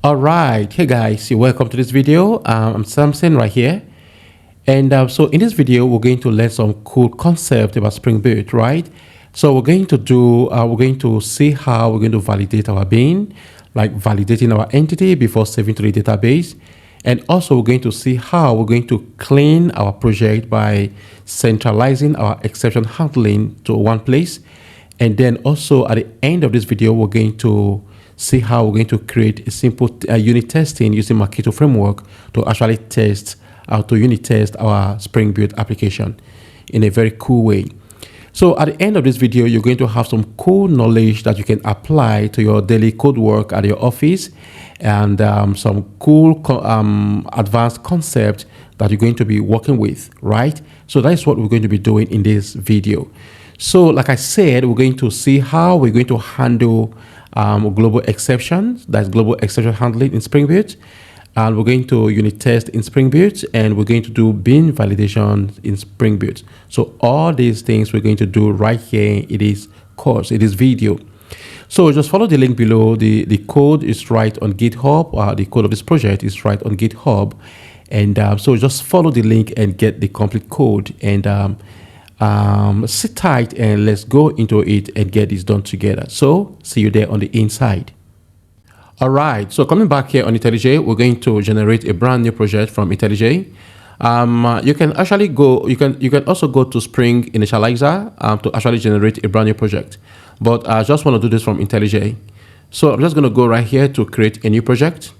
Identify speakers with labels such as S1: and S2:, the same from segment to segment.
S1: All right, hey guys, welcome to this video. I'm Samson right here, and so in this video we're going to learn some cool concept about Spring Boot, right? So we're going to see how we're going to validate our bean, like validating our entity before saving to the database, and also we're going to see how we're going to clean our project by centralizing our exception handling to one place, and then also at the end of this video we're going to see how we're going to create a simple unit testing using Mockito framework to actually test to unit test our Spring Boot application in a very cool way. So at the end of this video, you're going to have some cool knowledge that you can apply to your daily code work at your office, and some cool advanced concept that you're going to be working with, right? So that is what we're going to be doing in this video. So like I said, we're going to see how we're going to handle global exceptions, that's global exception handling in Spring Boot, and we're going to unit test in Spring Boot, and we're going to do bean validation in Spring Boot. So all these things we're going to do right here in this course, in this video. So just follow the link below. The code is right on GitHub. The code of this project is right on GitHub, and so just follow the link and get the complete code, and sit tight and let's go into it and get this done together. So see you there on the inside. All right, so coming back here on IntelliJ, we're going to generate a brand new project from IntelliJ. You can actually go, you can also go to Spring Initializer to actually generate a brand new project, but I just want to do this from IntelliJ. So I'm just going to go right here to create a new project.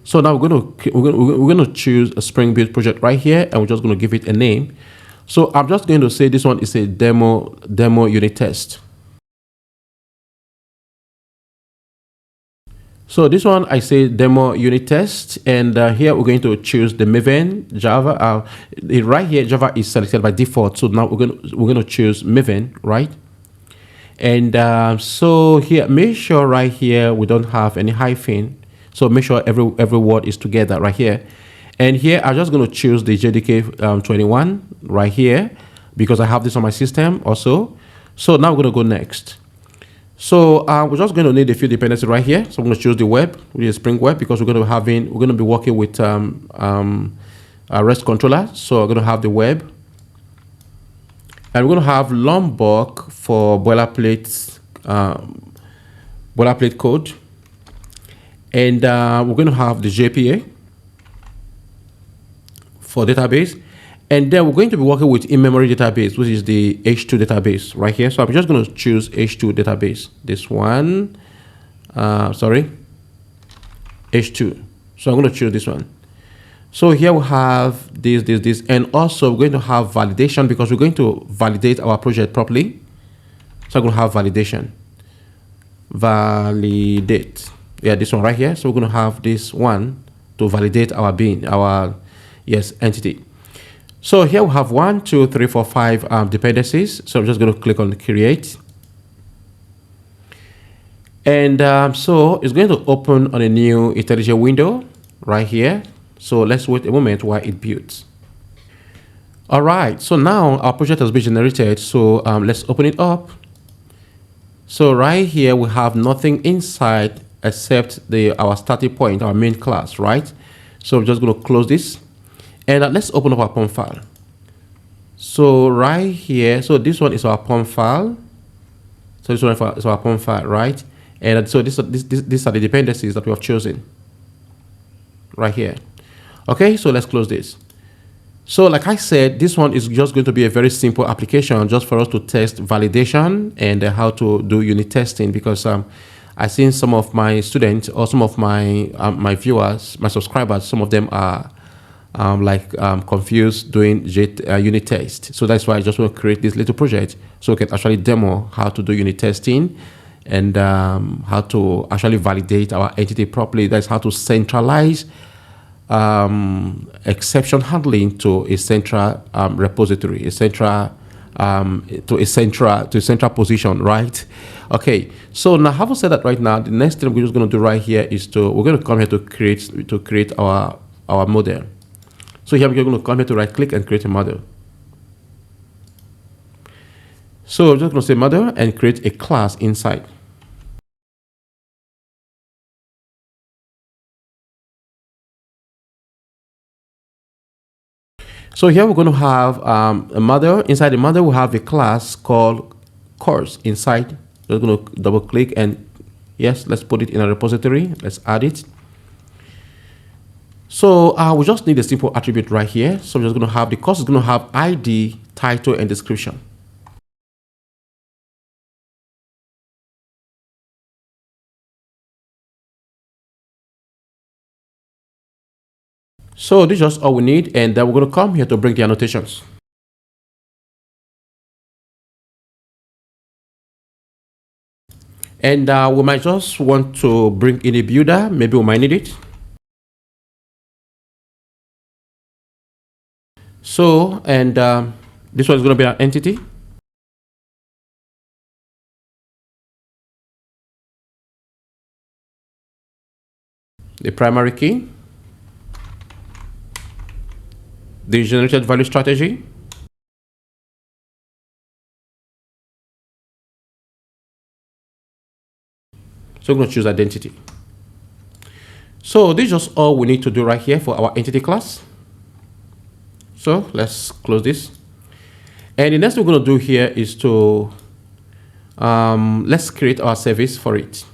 S1: So now we're going to choose a Spring Boot project right here, and we're just going to give it a name. So I'm just going to say this one is a demo unit test. So this one I say demo unit test, and here we're going to choose the Maven Java. Right here Java is selected by default, so now we're going to choose Maven, right? And so here, make sure right here we don't have any hyphen. So make sure every word is together right here. And here I'm just going to choose the JDK 21 right here because I have this on my system also. So now we're going to go next. So we're just going to need a few dependencies right here. So I'm going to choose the web, which is Spring Web, because we're going to be working with a REST controller. So we're going to have the web, and we're going to have Lombok for boilerplate code, and we're going to have the JPA for database, and then we're going to be working with in-memory database, which is the H2 database right here. So I'm just going to choose H2 database, this one, sorry, H2. So I'm going to choose this one. So here we have this, and also we're going to have validation because we're going to validate our project properly. So I'm going to have validate, yeah, this one right here. So we're going to have this one to validate our bean, our entity. So here we have 1, 2, 3, 4, 5 dependencies. So I'm just going to click on create, and so it's going to open on a new IntelliJ window right here. So let's wait a moment while it builds. All right, so now our project has been generated. So let's open it up. So right here we have nothing inside except our starting point, our main class, right? So I'm just going to close this. And let's open up our POM file. So right here, so this one is our POM file. So this one is our POM file, right? And so these are the dependencies that we have chosen right here. Okay, so let's close this. So like I said, this one is just going to be a very simple application just for us to test validation and how to do unit testing, because I've seen some of my students or some of my viewers, my subscribers, some of them are confused doing unit test. So that's why I just want to create this little project so we can actually demo how to do unit testing and how to actually validate our entity properly. That's how to centralize exception handling to a central repository, a central position, right? Okay, so now having said that, right now the next thing we're just going to do right here is we're going to come here to create our model. So here we're going to come here to right click and create a model. So I'm just going to say model and create a class inside. So here we're going to have a mother. Inside the mother, we have a class called course inside. We're going to double click and yes, let's put it in a repository. Let's add it. So we just need a simple attribute right here. So we're just going to have the course is going to have ID, title, and description. So this is just all we need, and then we're going to come here to bring the annotations. And we might just want to bring in a builder. Maybe we might need it. So, and this one is going to be an entity. The primary key. The generated value strategy. So we're going to choose identity. So this is just all we need to do right here for our entity class. So let's close this. And the next thing we're going to do here is to let's create our service for it.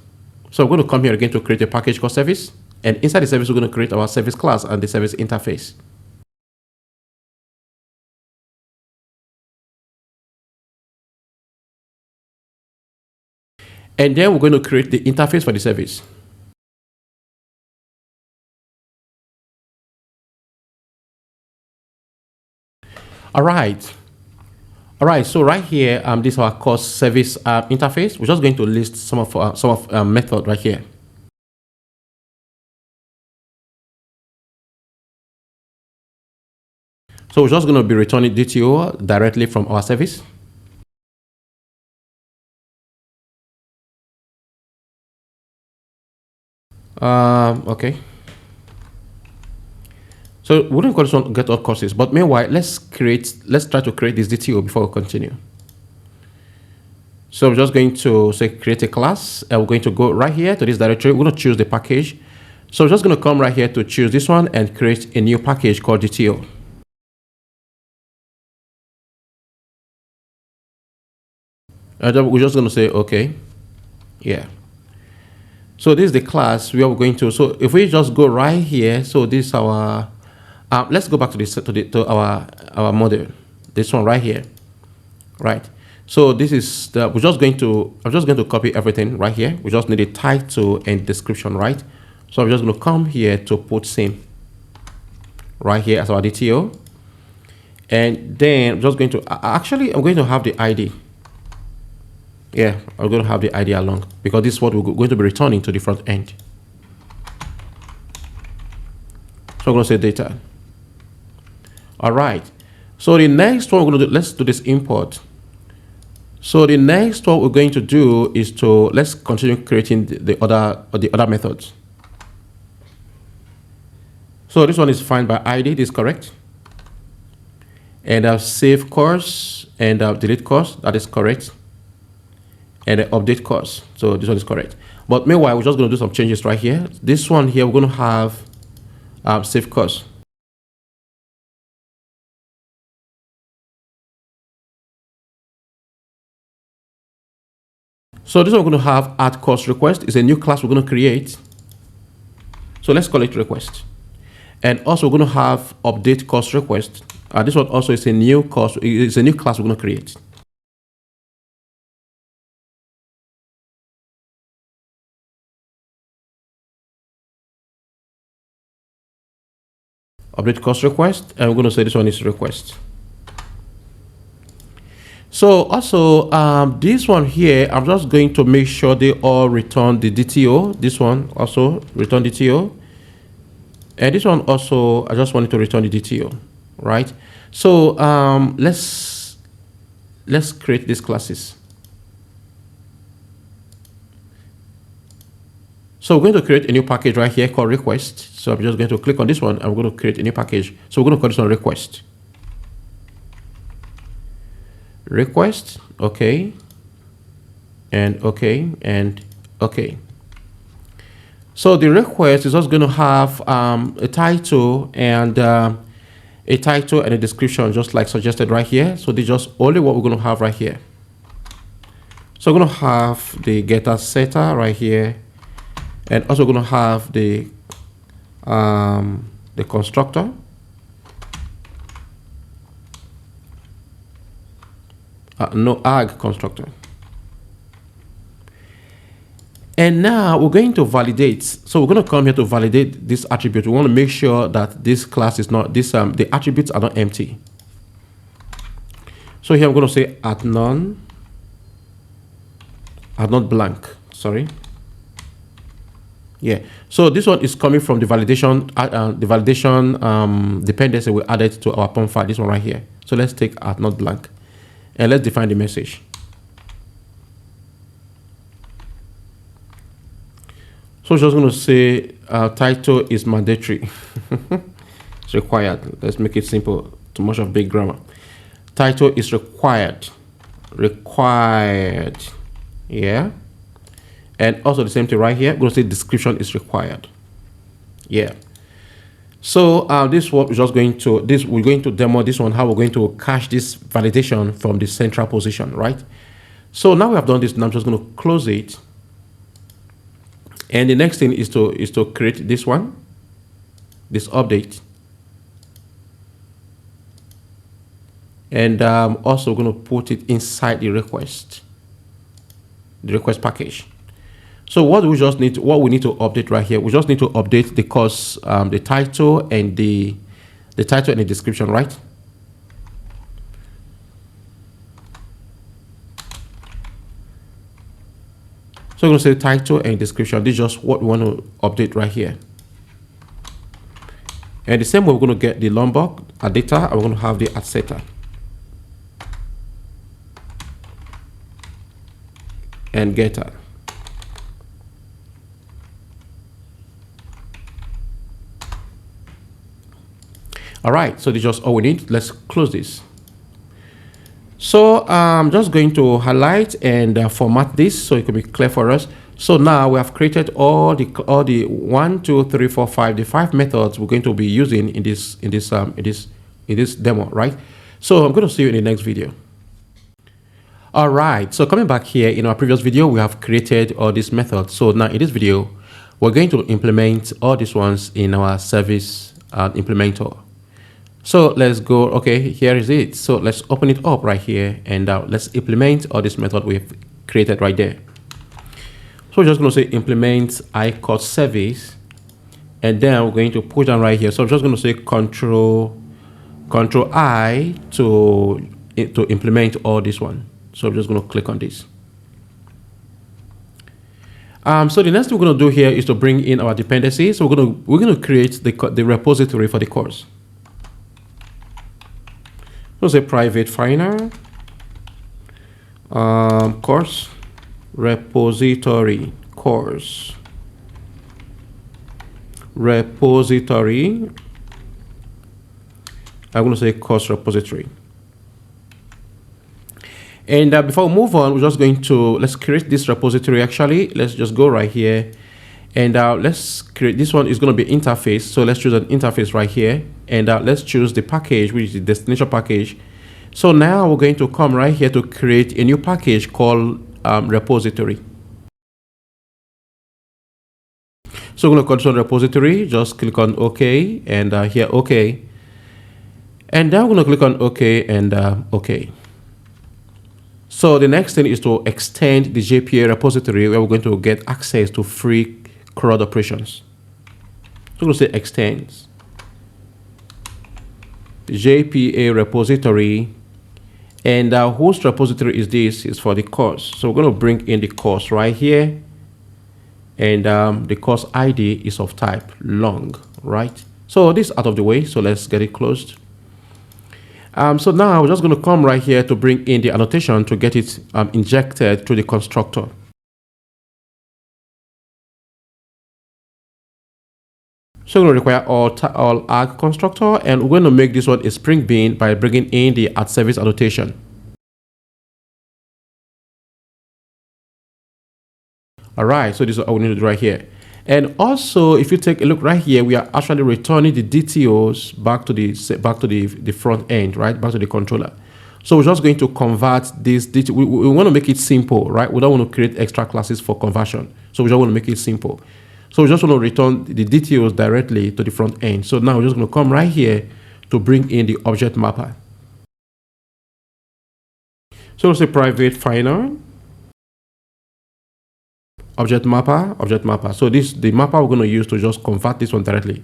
S1: So we're going to come here again to create a package called service. And inside the service, we're going to create our service class and the service interface. And then we're going to create the interface for the service. All right. So right here, this is our course service interface. We're just going to list some of method right here. So we're just going to be returning DTO directly from our service. Okay. So we don't call this one get all courses, but meanwhile, let's try to create this DTO before we continue. So I'm just going to say create a class, and we're going to go right here to this directory. We're going to choose the package. So we're just going to come right here to choose this one and create a new package called DTO. And then we're just going to say okay, yeah. So this is the class we are going to. So if we just go right here, so this is our. Let's go back to this to our model. This one right here, right? So this is the. I'm just going to copy everything right here. We just need a title and description, right? So I'm just going to come here to put same right here as our DTO, and then I'm just going to I'm going to have the ID. Yeah, I'm going to have the ID along because this is what we're going to be returning to the front end. So I'm going to say data. All right. So the next one we're going to do, let's do this import. So the next one we're going to do is to let's continue creating the other methods. So this one is find by ID. This is correct. And save course and delete course. That is correct. And update course. So this one is correct. But meanwhile, we're just going to do some changes right here. This one here, we're going to have save course. So this one we're going to have add course request. It's a new class we're going to create. So let's call it request. And also we're going to have update course request. This one also is a new course. It's a new class we're going to create. Update course request, and we're going to say this one is request. So also this one here, I'm just going to make sure they all return the DTO. This one also return DTO, and this one also I just wanted to return the DTO, right? So let's create these classes. So we're going to create a new package right here called request. So I'm just going to click on this one and we're going to create a new package. So we're going to call this one request. Request, okay. And okay, and okay. So the request is also going to have a title and a a title and a description, just like suggested right here. So this is just only what we're going to have right here. So we're going to have the getter setter right here, and also going to have the constructor. No arg constructor. And now we're going to validate. So we're going to come here to validate this attribute. We want to make sure that this class is not this the attributes are not empty. So here I'm going to say at none, at not blank. Sorry. Yeah. So this one is coming from the validation dependency we added to our POM file. This one right here. So let's take at not blank, and let's define the message. So just going to say title is mandatory. It's required. Let's make it simple. Too much of big grammar. Title is required. Required. Yeah. And also the same thing right here. We're going to say description is required. Yeah. So this what we're just going to we're going to demo this one, how we're going to cache this validation from the central position, right? So now we have done this, and I'm just going to close it. And the next thing is to create this one, this update. And also going to put it inside the request package. So what we need to update right here, we just need to update the course, the title and the title and the description, right? So we're going to say title and description. This is just what we want to update right here. And the same way, we're going to get the Lombok at data, and we're going to have the at setter. And getter. All right, so this is just all we need. Let's close this. So I'm just going to highlight and format this so it can be clear for us. So now we have created all the 1, 2, 3, 4, 5, the 5 methods we're going to be using in this demo, right? So I'm going to see you in the next video. All right, so coming back here, in our previous video, we have created all these methods. So now in this video, we're going to implement all these ones in our service implementer. So let's go. Okay, here is it. So let's open it up right here, and let's implement all this method we've created right there. So we're just going to say implement iCode service, and then we're going to put down right here. So I'm just going to say control I to implement all this one. So I'm just going to click on this. So the next thing we're going to do here is to bring in our dependencies. So we're going to create the repository for the course. So say private final course repository course repository. I'm going to say course repository. And before we move on, we're just going to let's create this repository. Actually, let's just go right here, and let's create this one. Is going to be interface. So let's choose an interface right here, and let's choose the package, which is the destination package. So now we're going to come right here to create a new package called repository. So we're going to control repository. Just click on OK, and here OK, and then we're going to click on OK and OK. So the next thing is to extend the JPA repository, where we're going to get access to free CRUD operations. So we're going to say extends the JPA repository, and our host repository is this, is for the course. So we're going to bring in the course right here, and the course ID is of type long, right? So this is out of the way, so let's get it closed. So now we're just going to come right here to bring in the annotation to get it injected to the constructor. So we're going to require all arg constructor, and we're going to make this one a Spring Bean by bringing in the at service annotation. All right, so this is what we need to do right here. And also, if you take a look right here, we are actually returning the DTOs back to the front end, right? Back to the controller. So we're just going to convert this DTO. We want to make it simple, right? We don't want to create extra classes for conversion. So we just want to make it simple. So we just want to return the DTOs directly to the front end. So now we're just going to come right here to bring in the object mapper. So we'll say private final object mapper. So this the mapper we're going to use to just convert this one directly.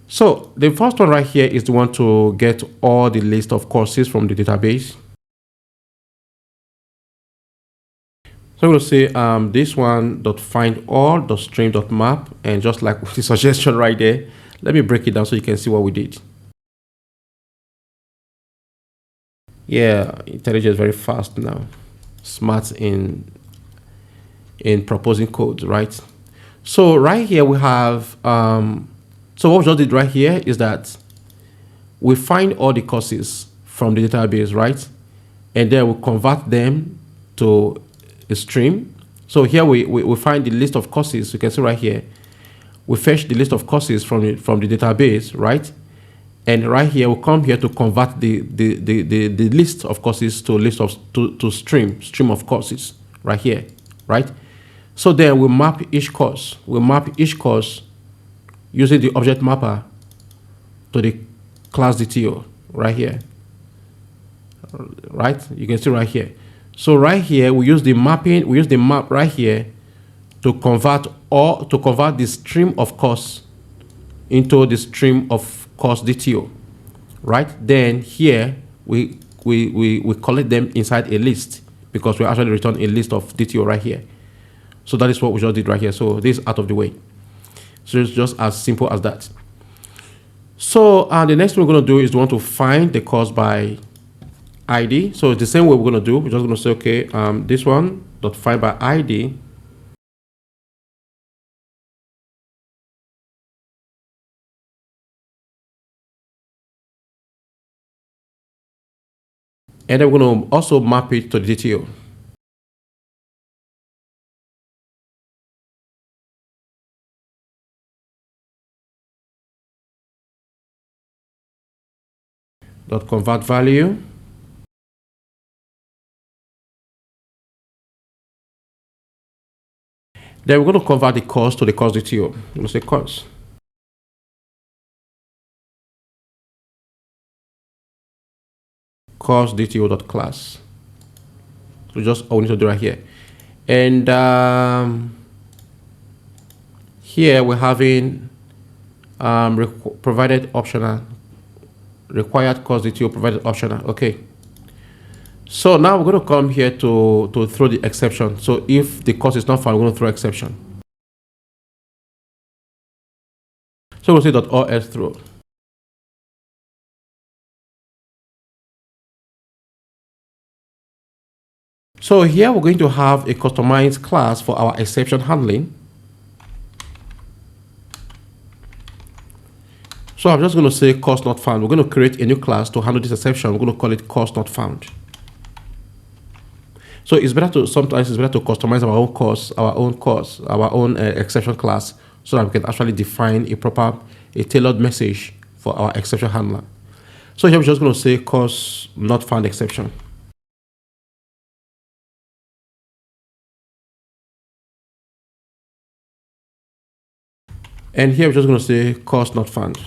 S1: So the first one right here is the one to get all the list of courses from the database. So I'm going to say this one dot find all dot stream dot map, and just like the suggestion right there, let me break it down so you can see what we did. Yeah, IntelliJ is very fast now, smart in proposing codes, right? So right here we have so what we just did right here is that we find all the courses from the database, right? And then we convert them to a stream. So here we find the list of courses. You can see right here, we fetch the list of courses from the database, right? And right here we come here to convert the list of courses to list of to stream of courses right here, right? So then we map each course. We map each course using the object mapper to the class DTO right here, right? You can see right here. So right here we use the mapping. We use the map right here to convert the stream of course into the stream of course DTO, right? Then here we collect them inside a list because we actually return a list of DTO right here. So that is what we just did right here. So this is out of the way. So it's just as simple as that. So the next thing we're going to do is we want to find the course by ID. So it's the same way we're going to do. We're just going to say, okay, this one dot find by ID. And then we're going to also map it to the DTO. Dot convert value. Then we're going to convert the course to the course DTO. I'm going to say course. Course DTO.class. So just all we need to do right here. And here we're having provided optional, required course DTO provided optional. Okay. So now we're going to come here to throw the exception. So if the course is not found, we're going to throw exception. So we'll say .os throw. So here we're going to have a customized class for our exception handling. So I'm just going to say course not found. We're going to create a new class to handle this exception. We're going to call it course not found. So sometimes it's better to customize our own exception class, so that we can actually define a tailored message for our exception handler. So here we're just going to say course not found exception. And here we're just going to say course not found.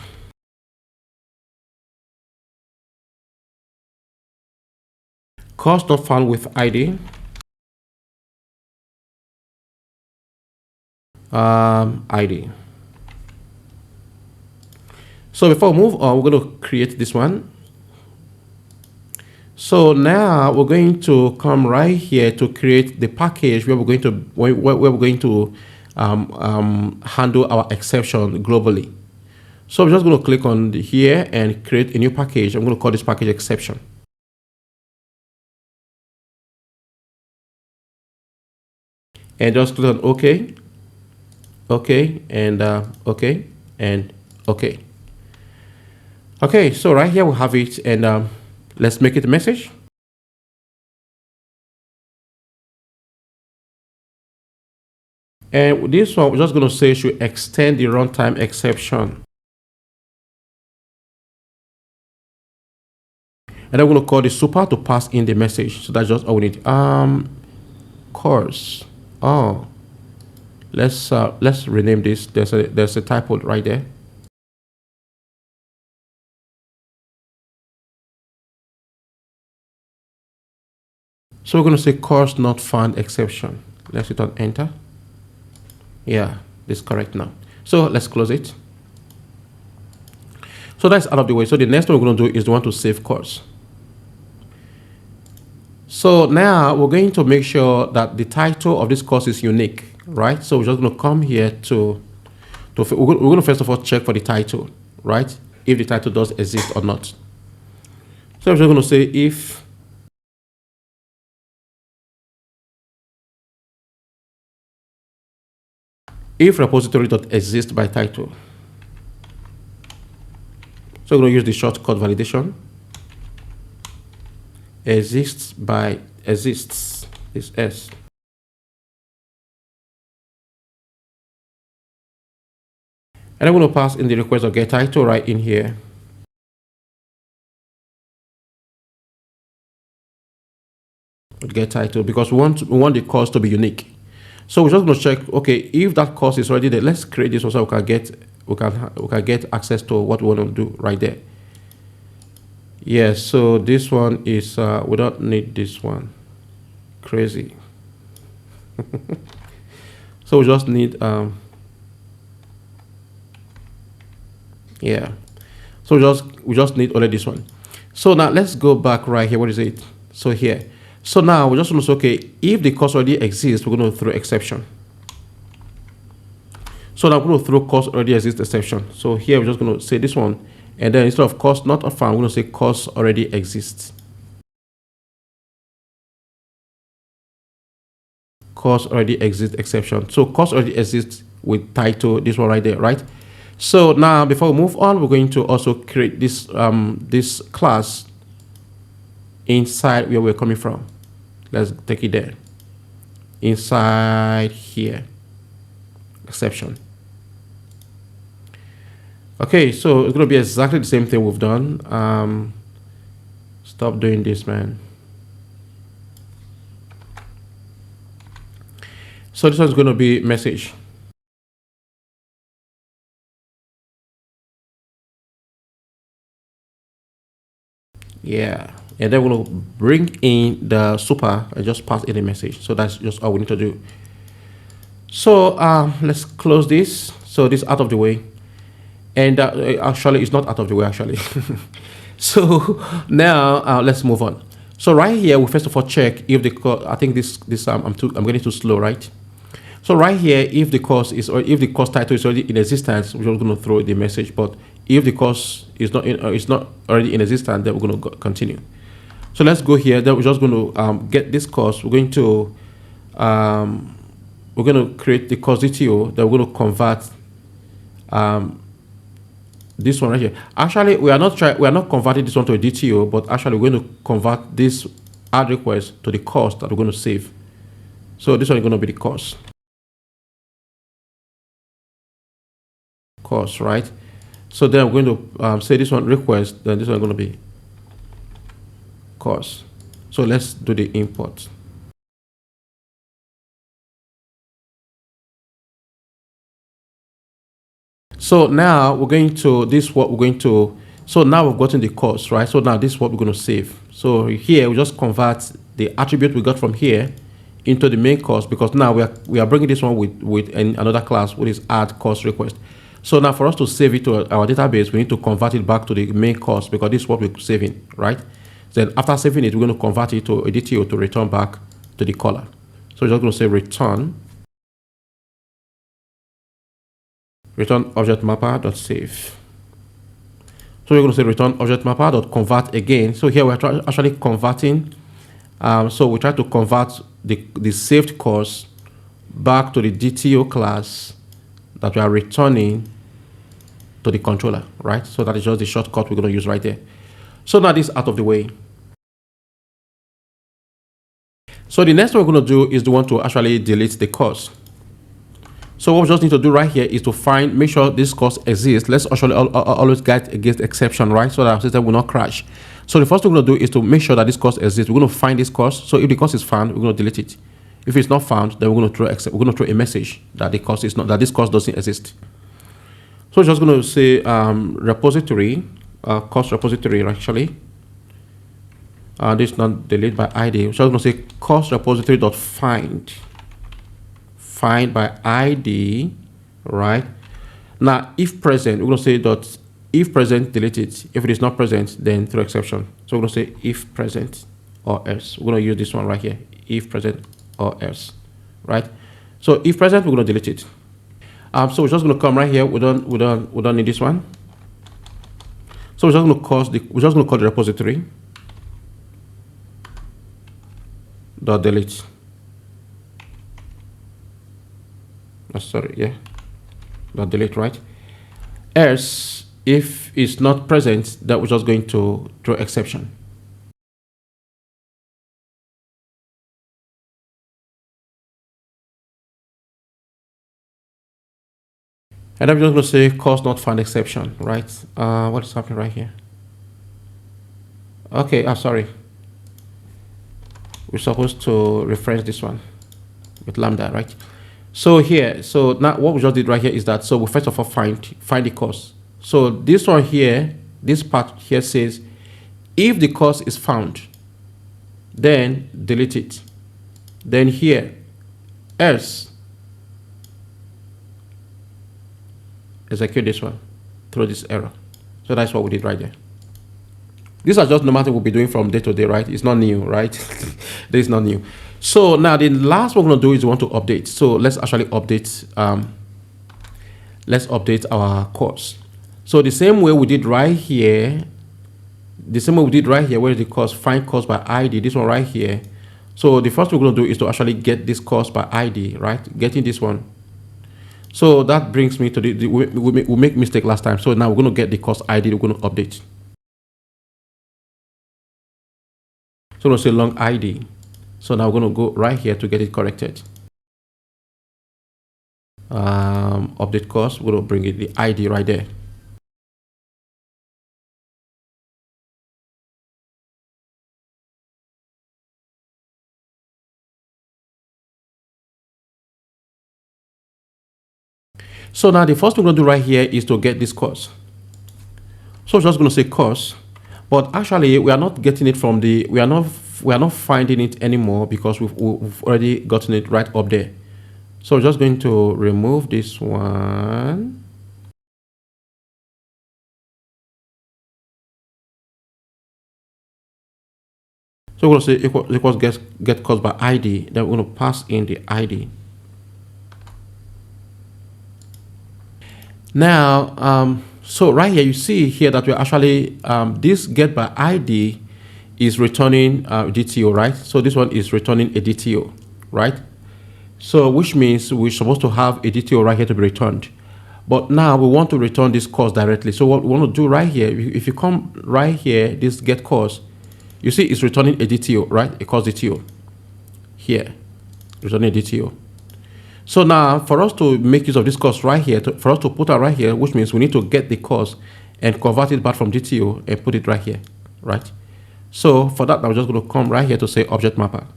S1: Course not found with ID. ID. So before we move on, we're going to create this one. So now we're going to come right here to create the package where we're going to handle our exception globally. So I'm just going to click on here and create a new package. I'm going to call this package exception. And just click on OK, OK, and OK, and OK. Okay, so right here we have it, and let's make it a message. And this one, we're just going to say should extend the runtime exception. And then we're going to call the super to pass in the message. So that's just all we need. Course. Oh, let's rename this. There's a typo right there. So we're going to say course not found exception. Let's hit on enter. Yeah, this is correct now. So let's close it. So that's out of the way. So the next one we're going to do is the one to save course. So now we're going to make sure that the title of this course is unique, right? So we're just going to come here we're going to first of all check for the title, right? If the title does exist or not. So I'm just going to say if repository.exist by title. So we're going to use the shortcut validation. Exists by exists is S. And I'm going to pass in the request of get title right in here. Get title because we want the course to be unique. So we're just going to check, okay, if that course is already there, let's create this so we can get access to what we want to do right there. Yes, so this one is we don't need this one. Crazy. So we just need yeah. So we just need only this one. So now let's go back right here. What is it? So here. So now we're just going to say, okay, if the course already exists, we're going to throw exception. So now we're going to throw course already exists exception. So here we're just going to say this one, and then instead of course not found, we're going to say course already exists. Course already exists exception. So course already exists with title, this one right there, right? So now before we move on, we're going to also create this this class inside where we're coming from. Let's take it there. Inside here, exception. Okay, so it's going to be exactly the same thing we've done. Stop doing this, man. So this one's going to be message. Yeah, and then we're going to bring in the super and just pass in a message. So that's just all we need to do. So let's close this. So this is out of the way, and actually it's not out of the way actually. So now let's move on. So right here we first of all check if the I think this I'm getting too slow, right? So right here, if the course is, or if the course title is already in existence, we're just going to throw the message. But if the course is not already in existence, then we're going to continue. So let's go here. Then we're just going to get this course. We're going to create the course DTO that we're going to convert this one right here. Actually, we are not converting this one to a DTO, but actually we're going to convert this add request to the course that we're going to save. So this one is going to be the course. Course, right? So then I'm going to say this one request, then this one is going to be course. So let's do the import. So now we're going to so now we've gotten the course, right? So now this is what we're going to save. So here we just convert the attribute we got from here into the main course, because now we are bringing this one with another class, which is add course request. So now for us to save it to our database, we need to convert it back to the main course, because this is what we're saving, right? Then after saving it, we're going to convert it to a DTO to return back to the caller. So we're just going to say return object mapper.save. So we're going to say return object mapper.convert again. So here we're actually converting. So we try to convert the saved course back to the DTO class that we are returning to the controller, right? So that is just the shortcut we're going to use right there. So now this is out of the way. So the next one we're going to do is the one to actually delete the course. So what we just need to do right here is to find, make sure this course exists. Let's actually always guard against exception, right? So that our system will not crash. So the first thing we're going to do is to make sure that this course exists. We're going to find this course. So if the course is found, we're going to delete it. If it's not found, then we're going to throw a message that the course is not, that this course doesn't exist. So we're just going to say repository, course repository actually. This is not delete by ID. So I'm going to say course repository dot find by ID, right? Now, if present, we're going to say dot if present, delete it. If it is not present, then throw exception. So we're going to say if present or else. We're going to use this one right here, if present or else, right? So if present, we're going to delete it. So we're just going to come right here. We don't need this one. So we're just going to call the repository dot delete. Sorry, yeah, dot delete, right? Else, if it's not present, that we're just going to throw exception. And I'm just going to say course not found exception, right? What is happening right here? Okay, sorry. We're supposed to reference this one with lambda, right? So here, so now what we just did right here is that, so we first of all find the course. So this one here, this part here says, if the course is found, then delete it. Then here, else, execute this one, throw this error. So that's what we did right there. These are just normal things we'll be doing from day to day, right? It's not new, right? This is not new. So now the last one we're going to do is we want to update. So let's actually update. Let's update our course. So the same way we did right here, where is the course? Find course by ID. This one right here. So the first thing we're going to do is to actually get this course by ID, right? Getting this one. So that brings me to we make mistake last time. So now we're going to get the course ID. We're going to update. So we'll say long ID. So now we're going to go right here to get it corrected. Update course, we're going to bring it the ID right there. So now the first thing we're going to do right here is to get this course. So we're just going to say course, but actually we are not getting it from the, we are not finding it anymore because we've already gotten it right up there. So we're just going to remove this one. So we're going to say equals get course by ID. Then we're going to pass in the ID. Now, so right here, you see here that we're actually, this get by ID is returning DTO, right? So this one is returning a DTO, right? So which means we're supposed to have a DTO right here to be returned. But now we want to return this course directly. So what we want to do right here, if you come right here, this get course, you see it's returning a DTO, right? A course DTO. Here, returning a DTO. So now for us to make use of this course right here, for us to put it right here, which means we need to get the course and convert it back from DTO and put it right here, right? So for that, I'm just going to come right here to say object mapper.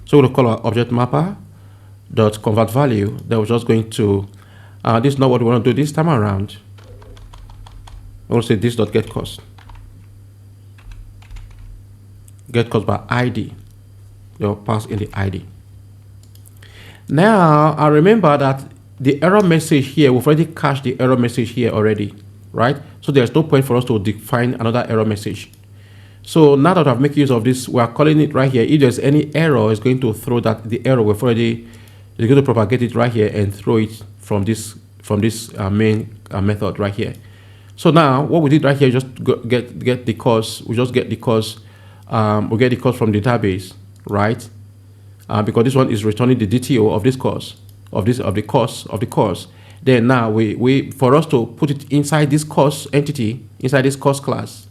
S1: So we're going to call our object mapper dot convert value. Then we're just going to, this is not what we want to do this time around. We're going to say this dot get course. Get course by ID. They'll pass in the ID. Now, I remember that the error message here, we've already cached the error message here already, right? So there's no point for us to define another error message. So now that I've made use of this, we're calling it right here. If there's any error, it's going to throw that the error we've already, it's going to propagate it right here and throw it from this main method right here. So now what we did right here, just get the course. We just get the course. We get the course from the database, right? Because this one is returning the DTO of this course, of the course. Then now we for us to put it inside this course entity, inside this course class,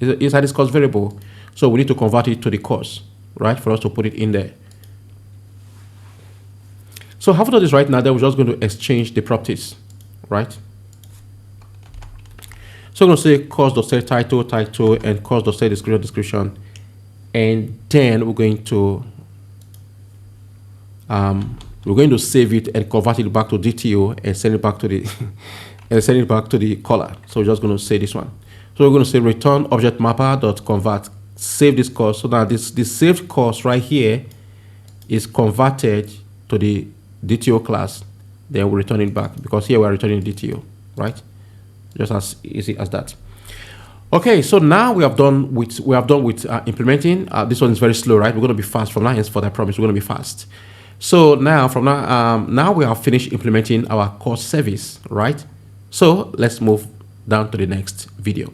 S1: inside this course variable. So we need to convert it to the course, right? For us to put it in there. So after this right now, then we're just going to exchange the properties, right? So we're going to say course.set title, and course.set description. And then we're going to save it and convert it back to DTO and send it back to the and send it back to the caller. So we're just going to say this one. So we're going to say return object mapper.convert, save this course, so that this saved course right here is converted to the DTO class. Then we return it back, because here we're returning DTO, right? Just as easy as that. Okay, so now we have done with implementing. This one is very slow, right? We're going to be fast from now. Henceforth, I promise we're going to be fast. So now from now we have finished implementing our course service, right? So let's move down to the next video.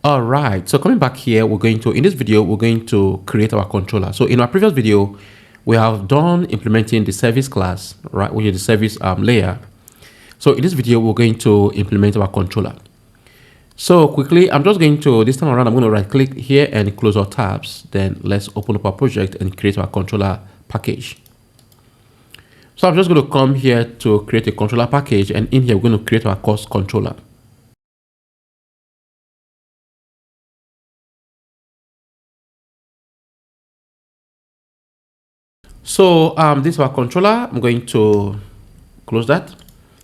S1: All right, so coming back here, in this video we're going to create our controller. So in our previous video, we have done implementing the service class, right, which is the service layer. So in this video, we're going to implement our controller. So quickly, I'm just going to, this time around, I'm going to right click here and close our tabs. Then let's open up our project and create our controller package. So I'm just going to come here to create a controller package, and in here, we're going to create our course controller. So this is our controller. I'm going to close that.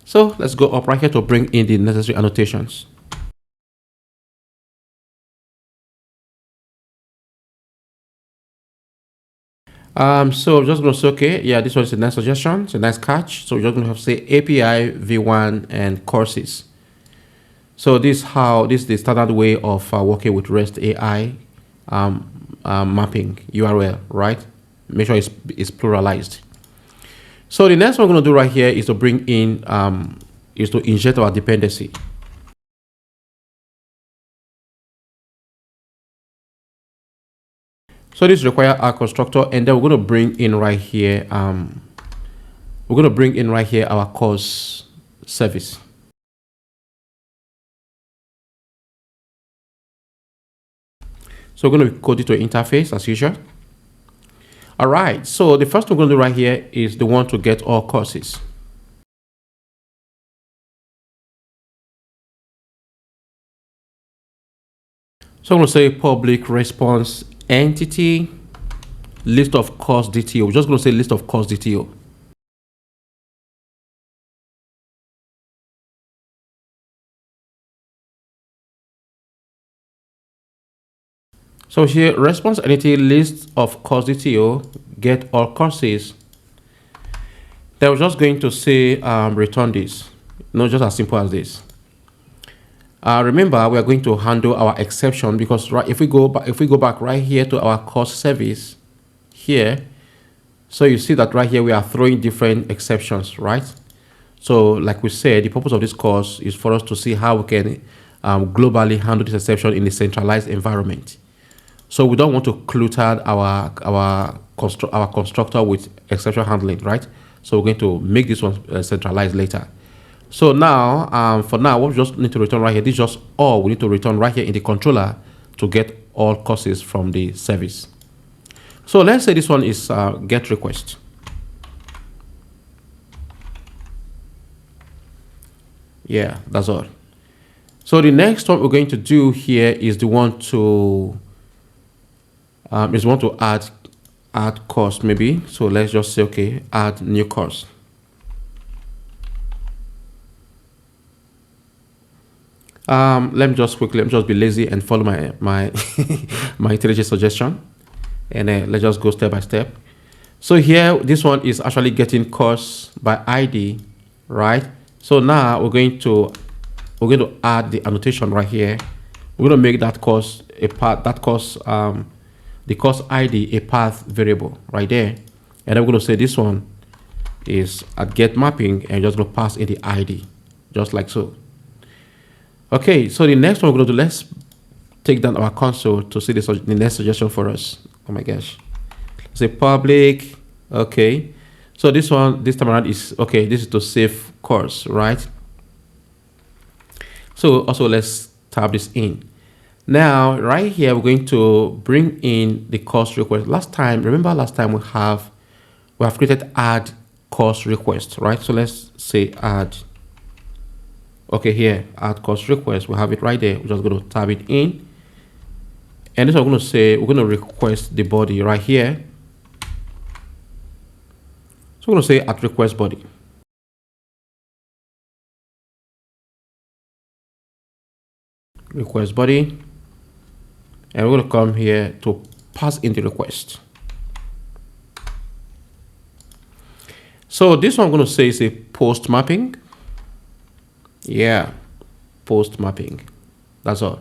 S1: So let's go up right here to bring in the necessary annotations. So I'm just going to say, okay, yeah, this one is a nice suggestion. It's a nice catch. So we're just going to have to say API v1 and courses. So this is the standard way of working with REST AI mapping URL, right? Make sure it's pluralized. So the next one we're going to do right here is to bring in, is to inject our dependency. So this requires our constructor, and then we're going to bring in right here, our course service. So we're going to code it to an interface as usual. All right, so the first thing we're going to do right here is the one to get all courses. So I'm going to say public response entity list of course DTO. We're just going to say list of course DTO. So here, response entity list of course DTO, get all courses. Then we're just going to say return this. Not just as simple as this. Remember, we are going to handle our exception, because right, if we go back right here to our course service here, so you see that right here we are throwing different exceptions, right? So like we said, the purpose of this course is for us to see how we can globally handle this exception in a centralized environment. So we don't want to clutter our constructor with exception handling, right? So we're going to make this one centralized later. So now, for now, what we just need to return right here, this is just all we need to return right here in the controller to get all courses from the service. So let's say this one is get request. Yeah, that's all. So the next one we're going to do here is the one to add course maybe. So let's just say, okay, add new course. Let me just be lazy and follow my intelligent suggestion, and let's just go step by step. So here, this one is actually getting course by ID, right? So now we're going to add the annotation right here. We're going to make that course a path, the course ID a path variable right there, and then we're going to say this one is at get mapping, and just going to pass in the ID, just like so. Okay, so the next one we're going to do, let's take down our console to see the next suggestion for us. Oh my gosh. Say public. Okay. So this one, this time around is, okay, this is to save course, right? So also let's tab this in. Now, right here, we're going to bring in the course request. Remember last time we we have created add course request, right? So let's say add. Okay, here add course request. We have it right there. We're just going to tab it in, and this I'm going to say we're going to request the body right here. So we're going to say at request body. Request body, and we're going to come here to pass in the request. So this one I'm going to say is a post mapping. Yeah, post mapping. That's all.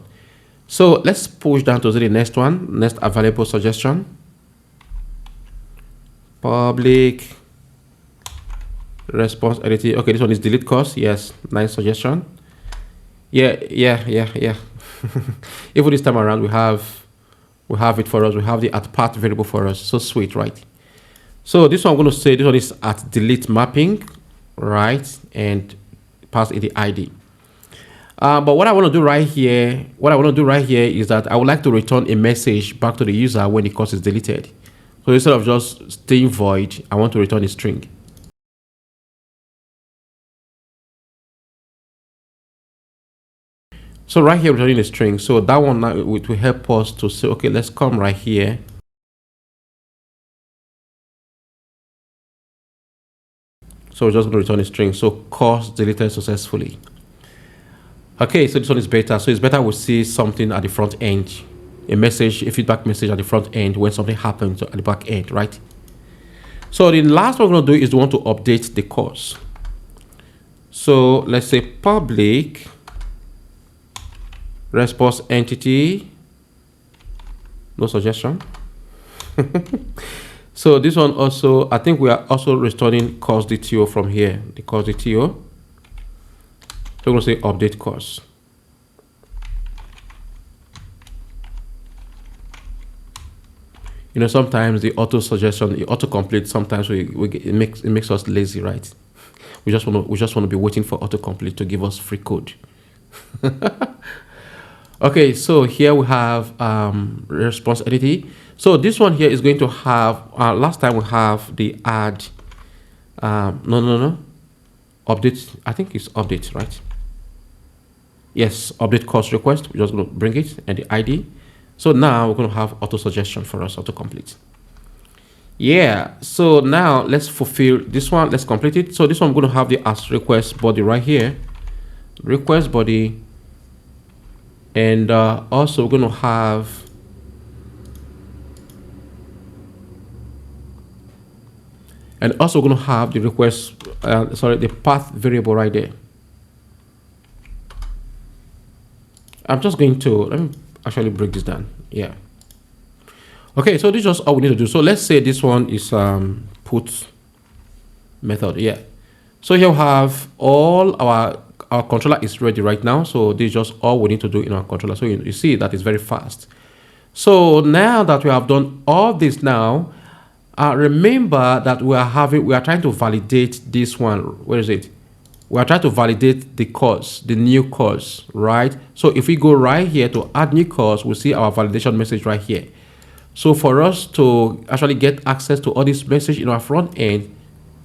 S1: So let's push down to the next one. Next available suggestion. Public response editing. Okay, this one is delete course. Yes, nice suggestion. Yeah. Even this time around, we have it for us. We have the at path variable for us. So sweet, right? So this one I'm going to say this one is at delete mapping, right? And pass in the ID. But what I want to do right here, is that I would like to return a message back to the user when the course is deleted. So instead of just staying void, I want to return a string. So right here, returning a string. So that one now it will help us to say, okay, let's come right here. So we're just going to return a string. So course deleted successfully. Okay, so this one is better. So it's better we see something at the front end, a message, a feedback message at the front end when something happens at the back end, right? So the last one we're going to do is we want to update the course. So let's say public response entity, no suggestion. So this one also, I think we are also returning course DTO from here, the course DTO. So we're going to say update course. You know, sometimes the auto suggestion, the autocomplete, sometimes it makes us lazy, right? We just want to be waiting for autocomplete to give us free code. Okay, so here we have response entity. So this one here is going to have last time we have the add no update. I think it's update, right? Yes, update course request. We're just going to bring it and the ID. So now we're going to have auto suggestion for us, autocomplete. Yeah, so now let's fulfill this one. Let's complete it. So this one I'm going to have the as request body right here, request body, and also we're going to have the request, the path variable right there. I'm just going to, let me actually break this down. Yeah. Okay, so this is just all we need to do. So let's say this one is put method. Yeah. So here we have all our controller is ready right now. So this is just all we need to do in our controller. So you see that it's very fast. So now that we have done all this now, remember that we are trying to validate this one. Where is it? We are trying to validate the course, the new course, right? So if we go right here to add new course, we'll see our validation message right here. So for us to actually get access to all this message in our front end,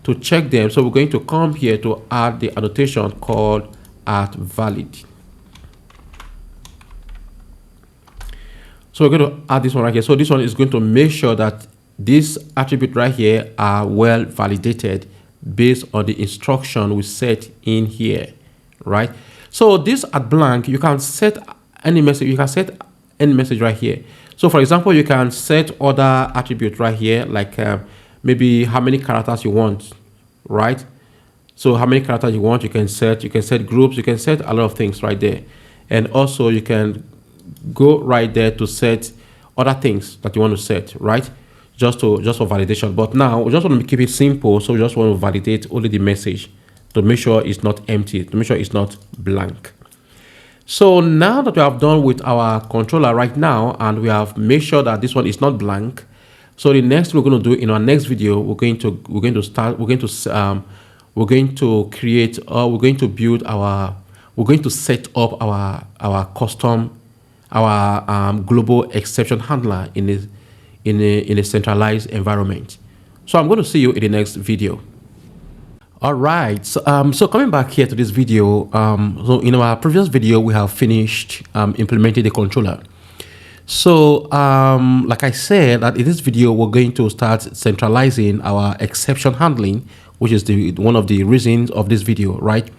S1: to check them, so we're going to come here to add the annotation called @valid. So we're going to add this one right here. So this one is going to make sure that this attribute right here are well validated based on the instruction we set in here, right? So this @blank, you can set any message. You can set any message right here. So for example, you can set other attributes right here, like maybe how many characters you want, right? So how many characters you want, you can set groups, you can set a lot of things right there. And also you can go right there to set other things that you want to set, right? Just for validation. But now we just want to keep it simple. So we just want to validate only the message to make sure it's not empty, to make sure it's not blank. So now that we have done with our controller right now, and we have made sure that this one is not blank, so the next we're going to do in our next video, we're going to set up our custom, global exception handler in a centralized environment. So I'm going to see you in the next video. All right, so coming back here to this video, so in our previous video we have finished implementing the controller. So like I said, that in this video we're going to start centralizing our exception handling, which is one of the reasons of this video, right?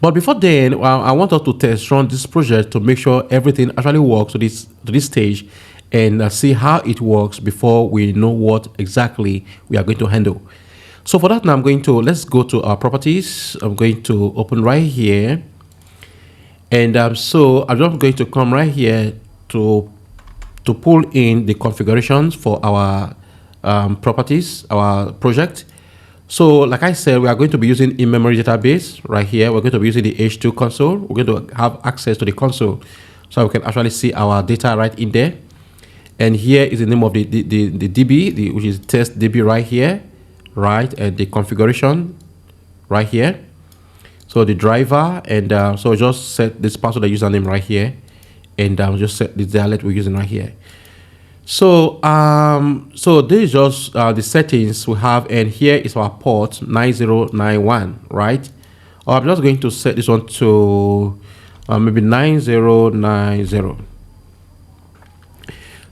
S1: But before then, I want us to test run this project to make sure everything actually works to this stage, and see how it works before we know what exactly we are going to handle. So for that, now let's go to our properties. I'm going to open right here, and so I'm just going to come right here to pull in the configurations for our properties, our project. So like I said, we are going to be using in-memory database right here. We're going to be using the H2 console. We're going to have access to the console so we can actually see our data right in there. And here is the name of the DB, which is test DB right here, right? And the configuration right here. So the driver, and so just set this password, the username right here, and just set the dialect we're using right here. So so this is just the settings we have, and here is our port 9091, right? Or I'm just going to set this one to maybe 9090.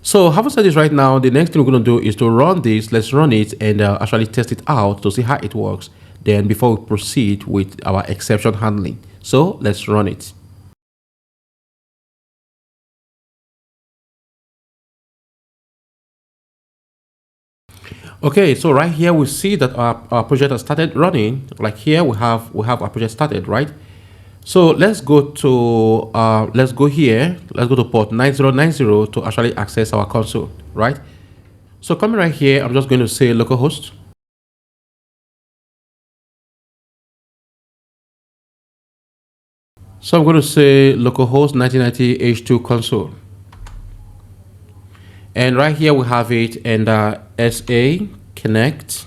S1: So having said this right now, the next thing we're going to do is to run this. Let's run it and actually test it out to see how it works, then before we proceed with our exception handling. So let's run it. Okay, so right here we see that our project has started running. Like here we have our project started, right? So let's go to let's go to port 9090 to actually access our console, right? So coming right here, I'm just going to say localhost. So I'm going to say localhost 1990 H2 console. And right here we have it, and SA connect.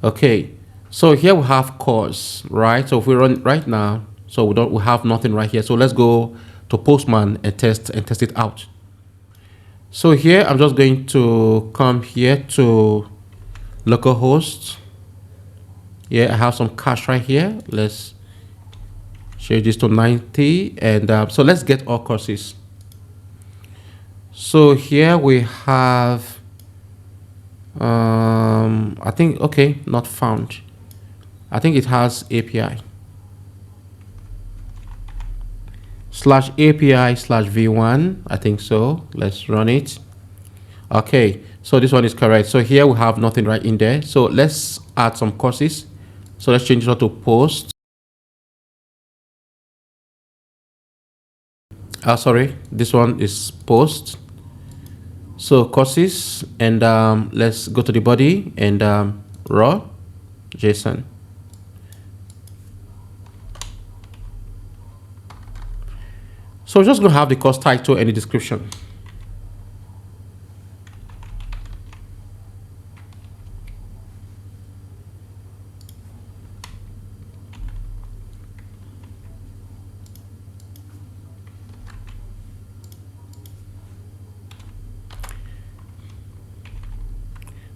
S1: Okay, so here we have cores, right? So if we run right now, so we have nothing right here. So let's go to Postman and test it out. So here I'm just going to come here to localhost. Yeah, I have some cache right here. Let's change this to 90, and so let's get all courses. So here we have I think, okay, not found. I think it has API /API/v1. I think so. Let's run it. Okay, so this one is correct. So here we have nothing right in there. So let's add some courses. So let's change it to post. Sorry, this one is post. So courses, and let's go to the body and raw JSON. So we're just going to have the course title and the description.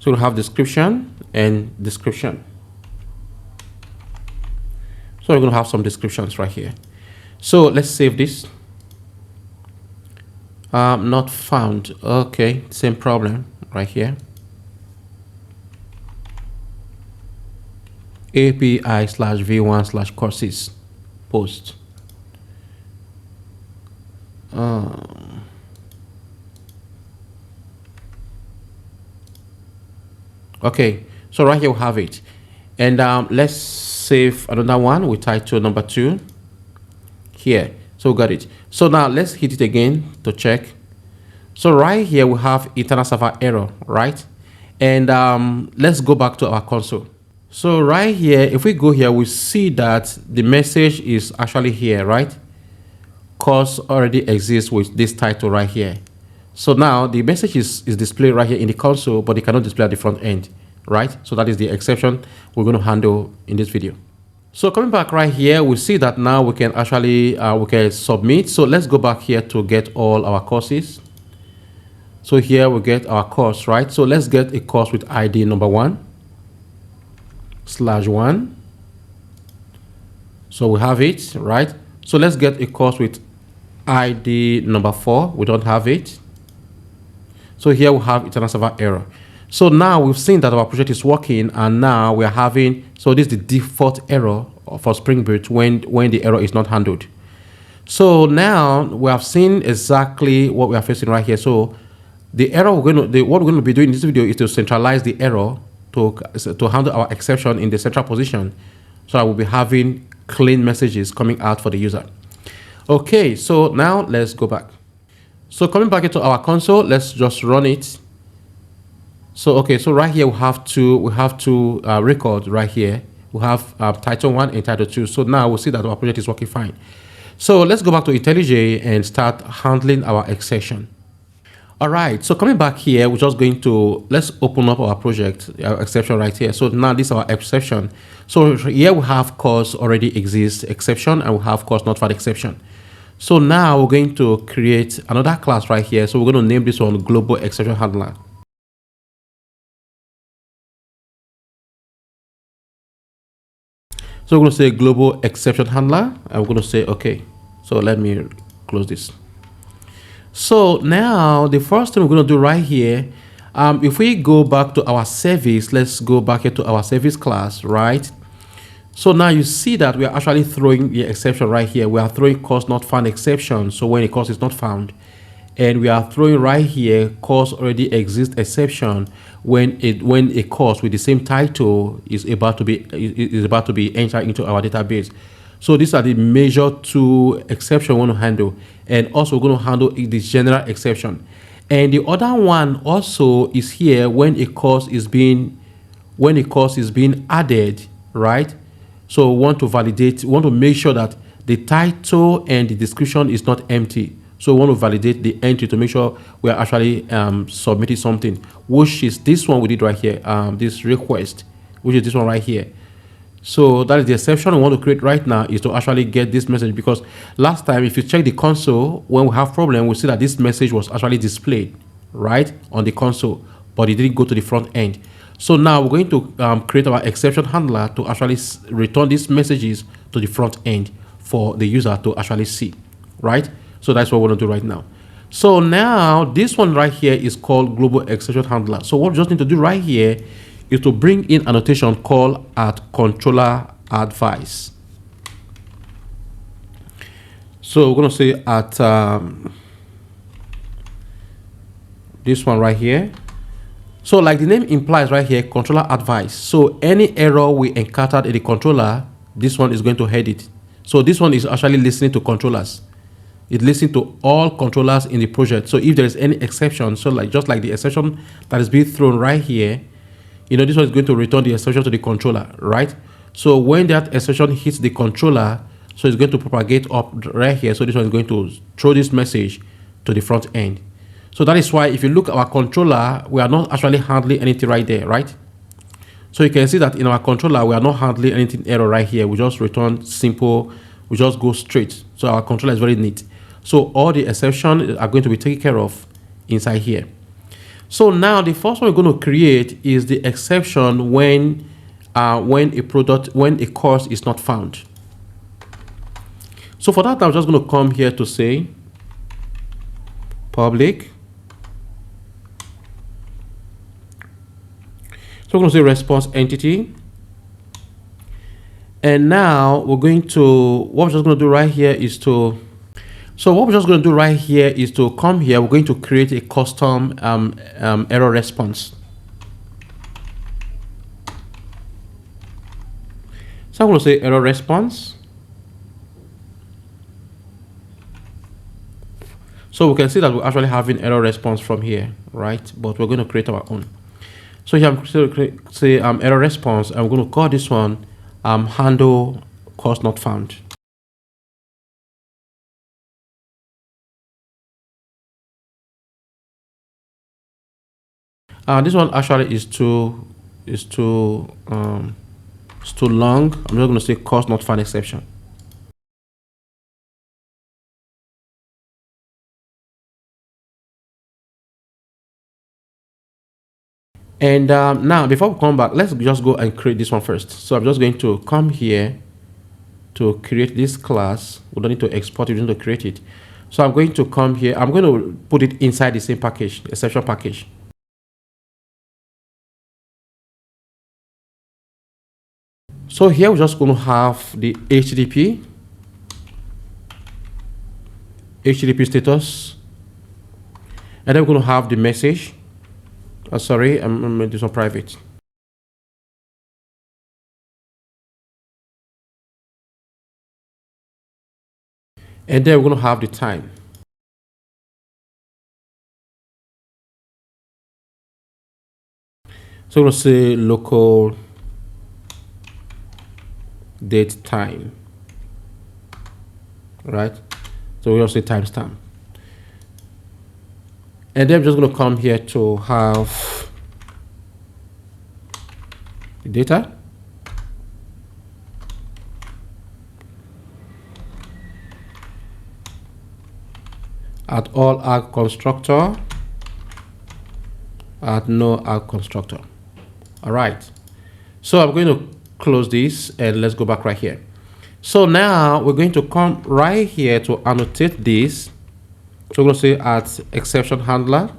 S1: So we'll have description and description. So we're going to have some descriptions right here. So let's save this. Not found. Okay, same problem right here. API/v1/courses post. Okay, so right here we have it, and let's save another one with title number 2 here. So we got it. So now let's hit it again to check. So right here we have internal server error, right? And let's go back to our console. So right here, if we go here, we see that the message is actually here, right? Course already exists with this title right here. So now the message is displayed right here in the console, but it cannot display at the front end, right? So that is the exception we're going to handle in this video. So coming back right here, we see that now we can actually we can submit. So let's go back here to get all our courses. So here we get our course, right? So let's get a course with ID number 1/1. So we have it, right? So let's get a course with ID number 4. We don't have it. So here we have internal server error. So now we've seen that our project is working, and now we're having, so this is the default error for Spring Boot when the error is not handled. So now we have seen exactly what we are facing right here. So the error what we're going to be doing in this video is to centralize the error to handle our exception in the central position, so I will be having clean messages coming out for the user. Okay, so now let's go back. So coming back into our console, let's just run it. So okay, so right here we have two records right here. We have title 1 and title 2. So now we'll see that our project is working fine. So let's go back to IntelliJ and start handling our exception. All right, so coming back here, we're just going to, let's open up our project, our exception right here. So now this is our exception. So here we have course already exists exception, and we have course not found exception. So now we're going to create another class right here. So we're going to name this one global exception handler. So we're going to say global exception handler, and we're going to say okay. So let me close this. So now the first thing we're going to do right here, if we go back to our service, let's go back here to our service class, right? So now you see that we are actually throwing the exception right here. We are throwing course not found exception. So when a course is not found, and we are throwing right here course already exists exception when a course with the same title is about to be entered into our database. So these are the major two exceptions we want to handle, and also we're going to handle the general exception. And the other one also is here when a course is being added, right? So we want to make sure that the title and the description is not empty. So we want to validate the entry to make sure we are actually submitting something, which is this one we did right here, this request, which is this one right here. So that is the exception we want to create right now, is to actually get this message, because last time, if you check the console, when we have problem, we see that this message was actually displayed right on the console, but it didn't go to the front end. So now we're going to create our exception handler to actually return these messages to the front end for the user to actually see, right? So that's what we want to do right now. So now this one right here is called global exception handler. So what we just need to do right here is to bring in annotation called at controller advice. So we're going to say at this one right here. So like the name implies right here, controller advice. So any error we encountered in the controller, this one is going to head it. So this one is actually listening to controllers. It listens to all controllers in the project. So if there is any exception, so like just like the exception that is being thrown right here, you know, this one is going to return the exception to the controller, right? So when that exception hits the controller, so it's going to propagate up right here. So this one is going to throw this message to the front end. So that is why if you look at our controller, we are not actually handling anything right there, right? So you can see that in our controller, we are not handling anything error right here. We just return simple, we just go straight. So our controller is very neat. So all the exceptions are going to be taken care of inside here. So now the first one we're going to create is the exception when a course is not found. So for that, I'm just going to come here to say public. So we're going to say response entity. And now we're going to, what we're just going to do right here is to, so what we're just going to do right here is to come here. We're going to create a custom error response. So I'm going to say error response. So we can see that we're actually having error response from here, right? But we're going to create our own. So here I'm going to say error response, and we're going to call this one handle course not found. This one actually is too long. I'm just going to say course not found exception. And now before we come back, let's just go and create this one first. So I'm just going to come here to create this class. We don't need to export it, we need to create it. So I'm going to come here, I'm going to put it inside the same package, exception package. So here we're just going to have the HTTP status, and then we're going to have the message. Sorry, I'm going to do some private. And then we're going to have the time. So we're going to say local date time, right? So we'll say timestamp. And then I'm just going to come here to have the data. Add all arg constructor, add no arg constructor. All right. So I'm going to close this and let's go back right here. So now we're going to come right here to annotate this. So we're going to say at exception handler,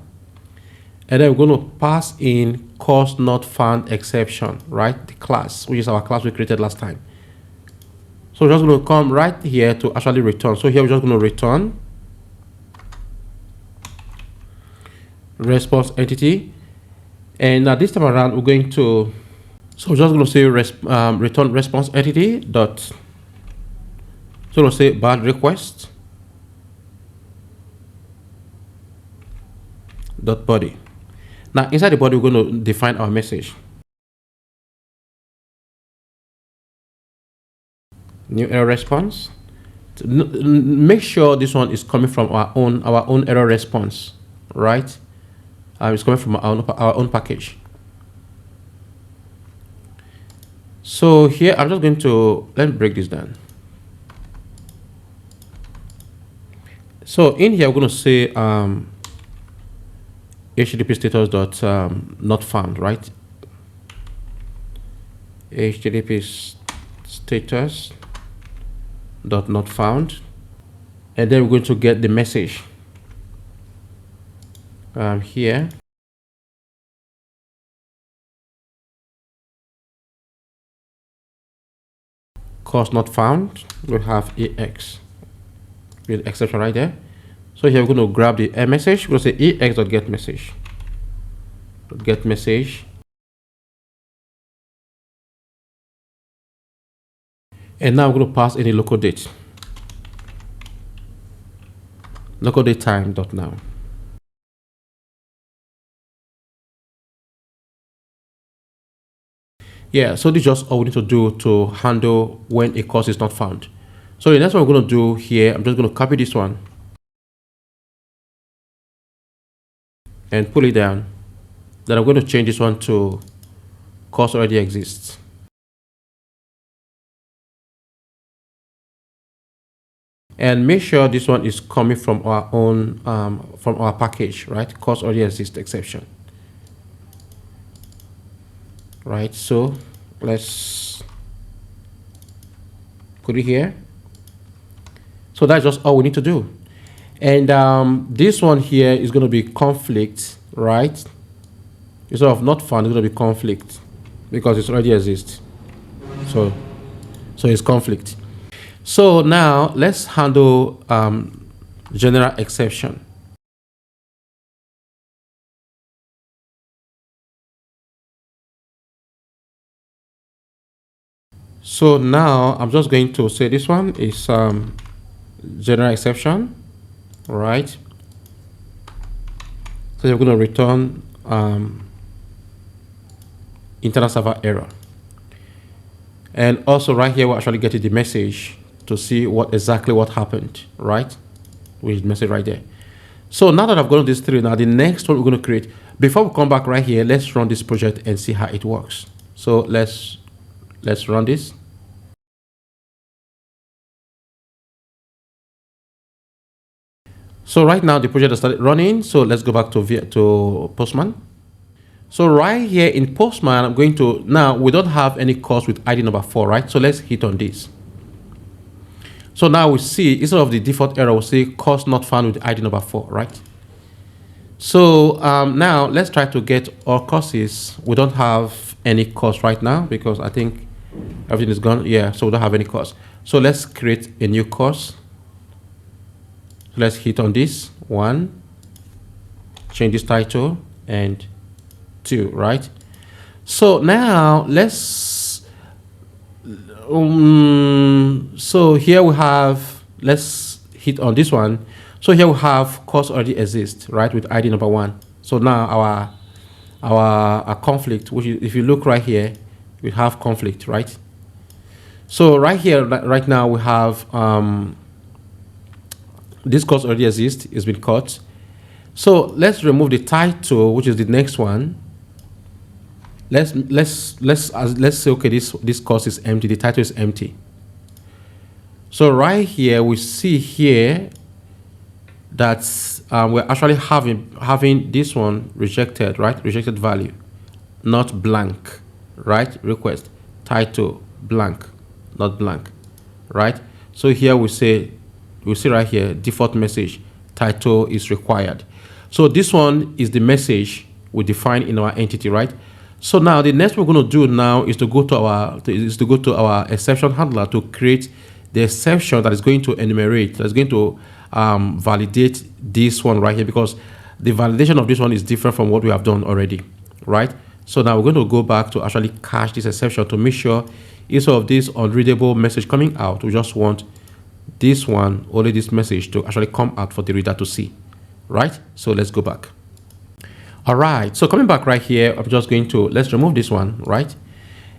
S1: and then we're going to pass in cause not found exception, right? The class, which is our class we created last time. So we're just going to come right here to actually return. So here we're just going to return response entity, and this time around we're going to, so we're just going to say return response entity dot, so we'll say bad request dot body. Now inside the body we're going to define our message. New error response. Make sure this one is coming from our own error response, right? It's coming from our own package. So here I'm just going to, let me break this down. So in here we're going to say HTTP status dot not found, right? HTTP status dot not found, and then we're going to get the message here. Cause not found, we'll have EX with exception right there. So here we're going to grab the message. We'll say EX dot get message. Get message. And now we're going to pass in the local date. Local date time dot now. Yeah, so this is just all we need to do to handle when a cause is not found. So the next one we're going to do here, I'm just going to copy this one and pull it down. Then I'm going to change this one to cause already exists. And make sure this one is coming from our own, from our package, right? Cause already exists exception. Right, so let's put it here. So that's just all we need to do. And this one here is going to be conflict, right? Instead of not found, it's going to be conflict because it already exists. So it's conflict. So now let's handle general exception. So now I'm just going to say this one is general exception, right? So you're going to return internal server error. And also right here we're actually getting the message to see exactly what happened, right? With the message right there. So now that I've gone these three, now the next one we're going to create, before we come back right here, let's run this project and see how it works. So let's run this. So right now the project has started running. So let's go back to Postman. So right here in Postman, I'm going to, now we don't have any course with ID number 4, right? So let's hit on this. So now we see, instead of the default error, we'll say course not found with ID number 4, right? So now let's try to get all courses. We don't have any course right now because I think everything is gone. Yeah, so we don't have any course. So let's create a new course. Let's hit on this one, change this title, and 2, right? So now let's so here we have, let's hit on this one. So here we have course already exists, right, with ID number 1. So now our conflict, which is, if you look right here, we have conflict, right? So right here, right now we have this course already exists, it's been cut. So let's remove the title, which is the next one. Let's say, okay, this course is empty, the title is empty. So right here we see here that we're actually having this one rejected, right? Rejected value, not blank, right? Request title blank, not blank, right? So here we see right here, default message, title is required. So this one is the message we define in our entity, right? So now the next we're going to do now is to go to our exception handler to create the exception that is going to enumerate, that's going to validate this one right here, because the validation of this one is different from what we have done already, right? So now we're going to go back to actually cache this exception to make sure instead of this unreadable message coming out, we just want this one, only this message, to actually come out for the reader to see, right? So let's go back. All right, so coming back right here, I'm just going to, let's remove this one, right?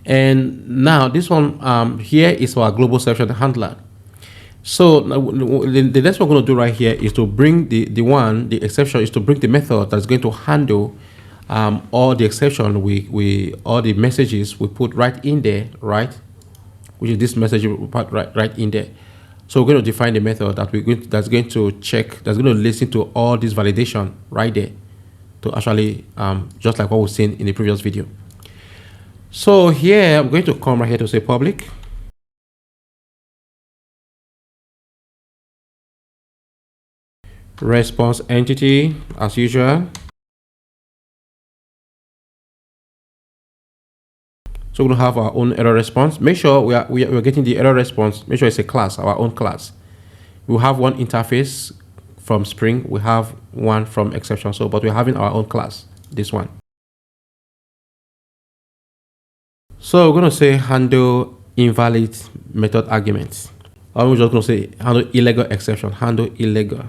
S1: And now this one here is our global exception handler. So the next one we're going to do right here is to bring the exception is to bring the method that's going to handle all the exception all the messages we put right in there, right? Which is this message we put right in there. So we're going to define the method that's going to check, that's going to listen to all this validation right there, to actually just like what we've seen in the previous video. So here I'm going to come right here to say public. Response entity as usual. So we're going to have our own error response. Make sure we are getting the error response. Make sure it's a class, our own class. We'll have one interface from Spring. We have one from exception. So, but we're having our own class, this one. So we're going to say handle invalid method arguments. Or we're just going to say handle illegal exception, handle illegal,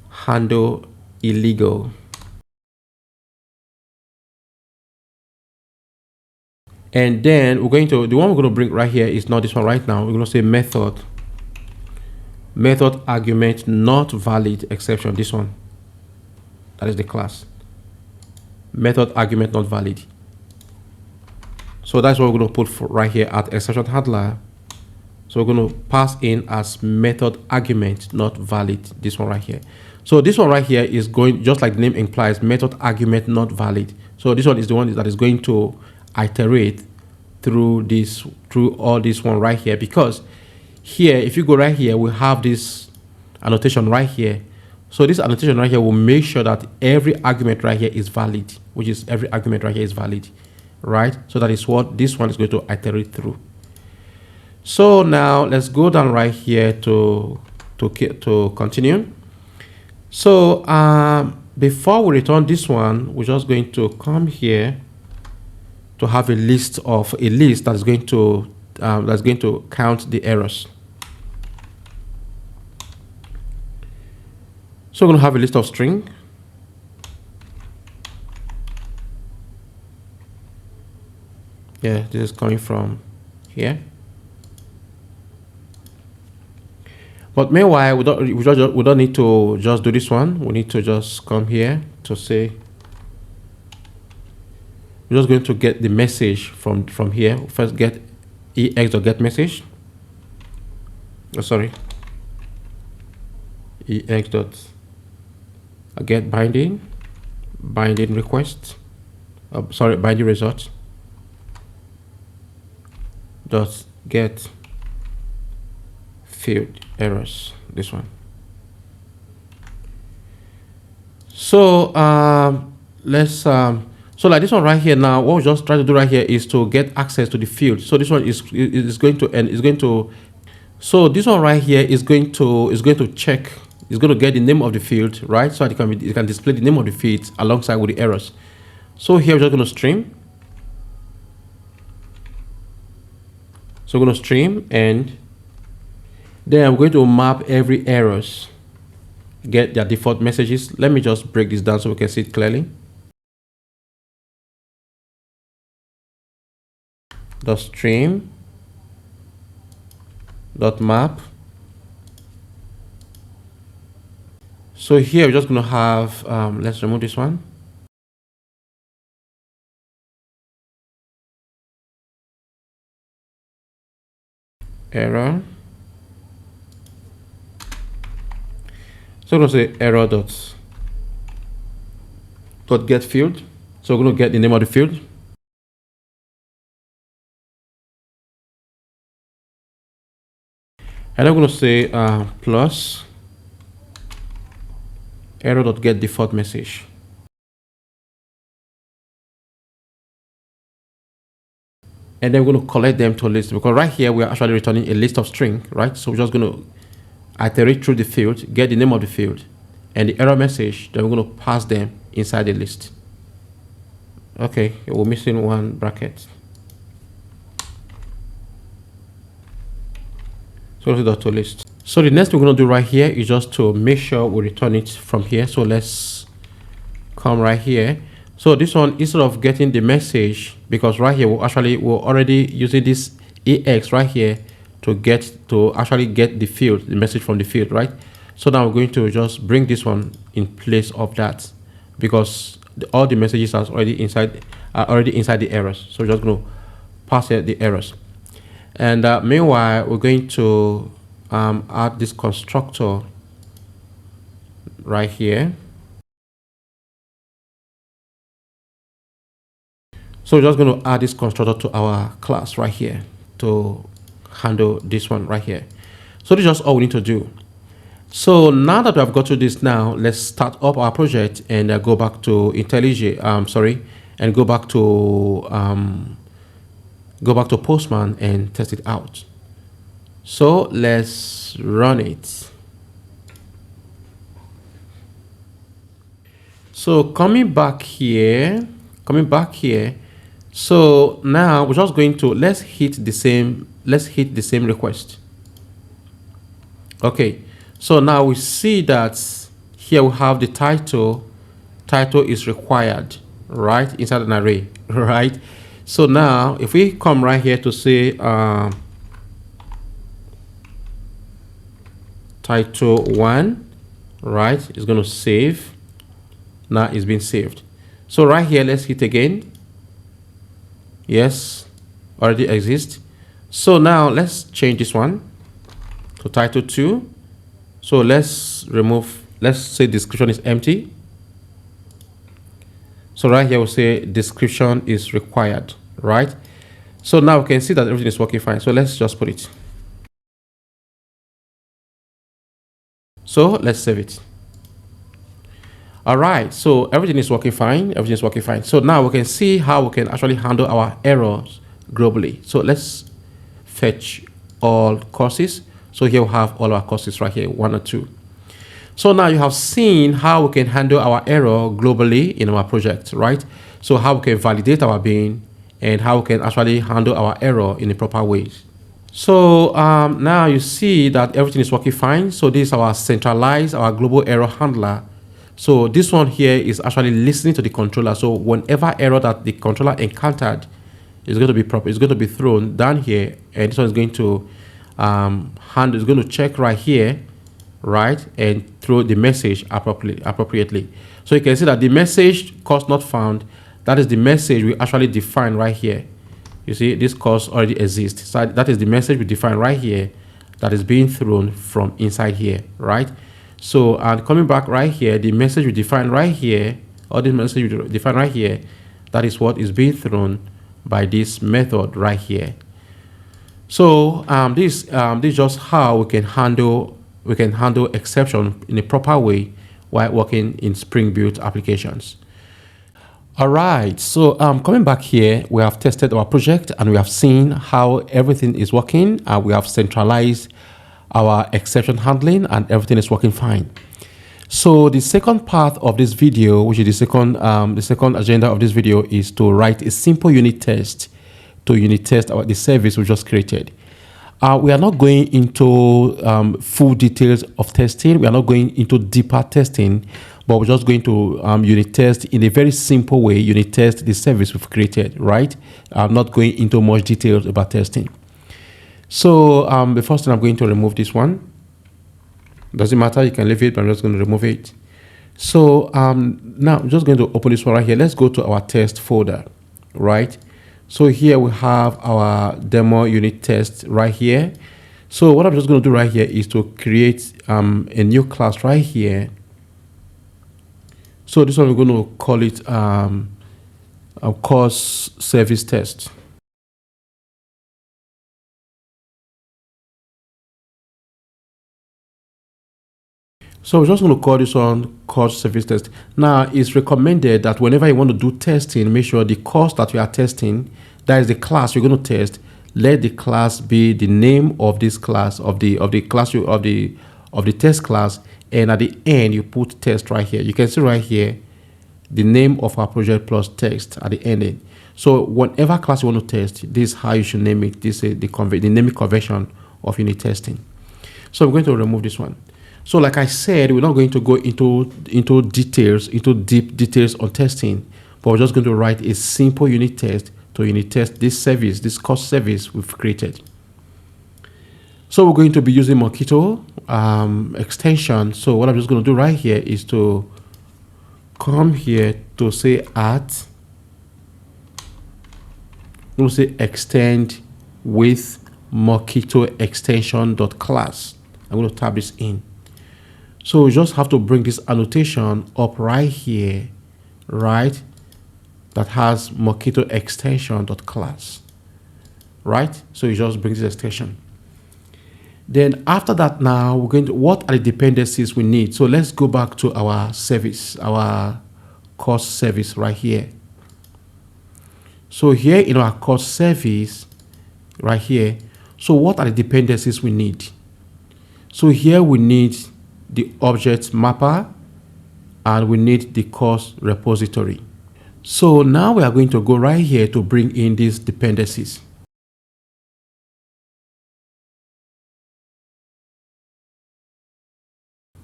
S1: handle illegal. And then we're going to, the one we're going to bring right here is not this one right now. We're going to say method argument not valid exception, this one. That is the class. Method argument not valid. So that's what we're going to put for right here at exception handler. So we're going to pass in as method argument not valid, this one right here. So this one right here is going, just like the name implies, method argument not valid. So this one is the one that is going to iterate through all this one right here, because here, if you go right here, we have this annotation right here. So this annotation right here will make sure that every argument right here is valid, which is every argument right here is valid, right? So that is what this one is going to iterate through. So now let's go down right here to continue. So before we return this one, we're just going to come here to have a list that's going to count the errors. So we're going to have a list of string. Yeah, this is coming from here. But meanwhile, we don't need to just do this one. We need to just come here to say, we're just going to get the message from here. First get ex.get message. Oh, sorry. Ex.get binding request. sorry, binary result dot get field errors, this one. So let's so like this one right here. Now what we just try to do right here is to get access to the field. So this one is going to, and is going to, so this one right here is going to check, is going to get the name of the field, right? So it can display the name of the field alongside with the errors. So here we're just going to stream. So we're going to stream, and then I'm going to map every errors, get their default messages. Let me just break this down so we can see it clearly. Dot stream dot map. So here we're just going to have let's remove this one. Error. So we're going to say error dot get field. So we're going to get the name of the field. And I'm going to say plus error dot get default message. And then we're going to collect them to a list, because right here we are actually returning a list of string, right? So we're just going to iterate through the field, get the name of the field and the error message, then we're going to pass them inside the list. Okay, we're missing one bracket. So let's do that to list. So the next thing we're going to do right here is just to make sure we return it from here. So let's come right here. So this one, instead of getting the message, because right here we're already using this EX right here to actually get the field, the message from the field, right? So now we're going to just bring this one in place of that, because all the messages are already inside the errors. So we're just going to pass the errors. And meanwhile, we're going to add this constructor right here. So we're just going to add this constructor to our class right here to handle this one right here. So this is just all we need to do. So now that we have got to this, now let's start up our project and go back to IntelliJ. And go back to Postman and test it out. So let's run it. So coming back here. So now we're just going to, let's hit the same request. Okay, so now we see that here we have the title is required, right, inside an array, right? So now if we come right here to say title 1, right, it's going to save. Now it's been saved. So right here, let's hit again. Yes, already exists. So now let's change this one to title 2. So let's say description is empty. So right here we'll say description is required, right? So now we can see that everything is working fine. So let's just put it. So let's save it. All right, so everything is working fine. So now we can see how we can actually handle our errors globally. So let's fetch all courses. So here we have all our courses right here, 1 and 2. So now you have seen how we can handle our error globally in our project, right? So how we can validate our bin and how we can actually handle our error in the proper ways. So now you see that everything is working fine. So this is our centralized, our global error handler. So this one here is actually listening to the controller. So whenever error that the controller encountered is going to be proper, it's going to be thrown down here, and this one is going to handle, is going to check right here, right, and throw the message appropriately. So you can see that the message course not found, that is the message we actually define right here. You see, this course already exists. So that is the message we define right here that is being thrown from inside here, right? So, and coming back right here, the message we define right here, or the message we define right here, That is what is being thrown by this method right here. So this is just how we can handle exception in a proper way while working in Spring Boot applications. All right, so coming back here, we have tested our project and we have seen how everything is working. We have centralized our exception handling and everything is working fine. So the second part of this video, which is the second agenda of this video, is to write a simple unit test to unit test the service we just created. We are not going into full details of testing. We are not going into deeper testing, but we're just going to unit test in a very simple way, unit test the service we've created, right? I'm not going into much details about testing. So the first thing, I'm going to remove this one. Doesn't matter, you can leave it, but I'm just going to remove it. So now I'm just going to open this one right here. Let's go to our test folder, right? So here we have our demo unit test right here. So what I'm just going to do right here is to create a new class right here. So this one we're going to call it a course service test. So we're just going to call this one course service test. Now, it's recommended that whenever you want to do testing, make sure the course that you are testing, that is the class you're going to test, let the class be the name of this class, of the test class, and at the end you put test right here. You can see right here the name of our project plus text at the ending. So whatever class you want to test, this is how you should name it. This is the naming convention of unit testing. So I'm going to remove this one. So like I said, we're not going to go into deep details on testing, but we're just going to write a simple unit test to unit test this service, this course service we've created. So we're going to be using Mockito extension. So what I'm just going to do right here is to come here to say at, I'm going to say extend with Mockito extension.class. I'm going to tab this in. So we just have to bring this annotation up right here, right? That has Mockito extension.class, right? So you just bring this extension. Then after that, now we're going to, what are the dependencies we need? So let's go back to our service, our course service right here. So here in our course service right here, so what are the dependencies we need? So here we need the object mapper and we need the course repository. So now we are going to go right here to bring in these dependencies.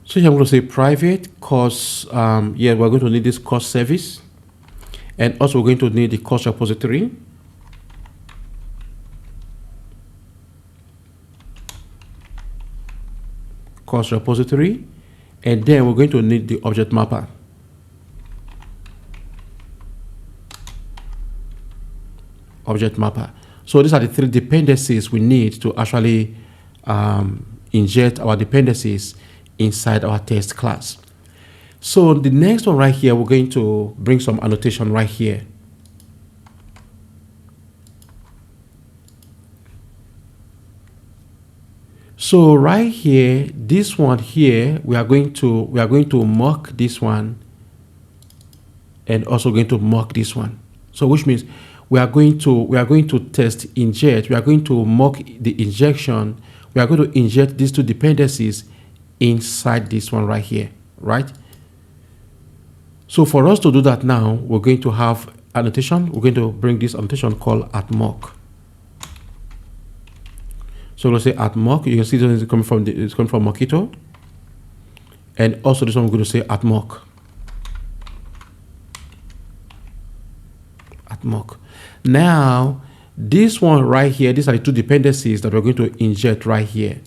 S1: So here I'm going to say private course. Yeah, we're going to need this course service, and also we're going to need the course repository. Course repository, and then we're going to need the object mapper. Object mapper. So these are the three dependencies we need to actually inject our dependencies inside our test class. So the next one right here, we're going to bring some annotation right here. So right here, this one here, we are going to mock this one and also going to mock this one. So which means we are going to test inject, we are going to mock the injection, we are going to inject these two dependencies inside this one right here, right? So for us to do that now, we're going to have annotation. We're going to bring this annotation called at mock. So let's say at mock, you can see this is coming from Mockito. And also this one we're going to say at mock. At mock. Now, this one right here, these are the two dependencies that we're going to inject right here.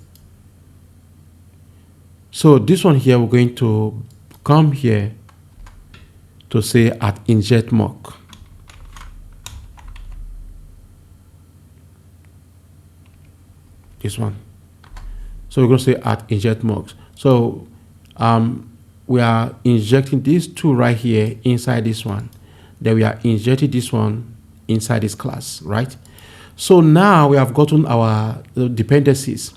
S1: So this one here, we're going to come here to say at inject mock. This one. So we're going to say at inject mocks. So we are injecting these two right here inside this one. then we are injecting this one inside this class, right? So now we have gotten our dependencies.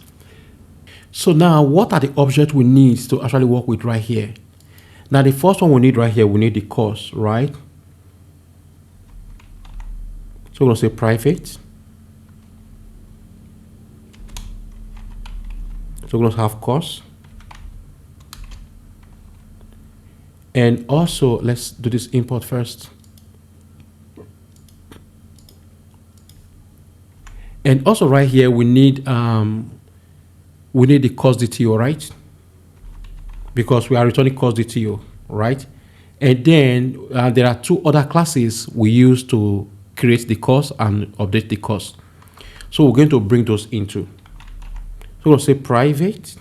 S1: So now what are the objects we need to actually work with right here? Now the first one we need right here, we need the course, right? So we're going to say private. So we're going to have course. And also let's do this import first. And also right here we need the course DTO, right? Because we are returning course DTO, right? And then there are two other classes we use to create the course and update the course. So we're going to bring those into. So we'll say private.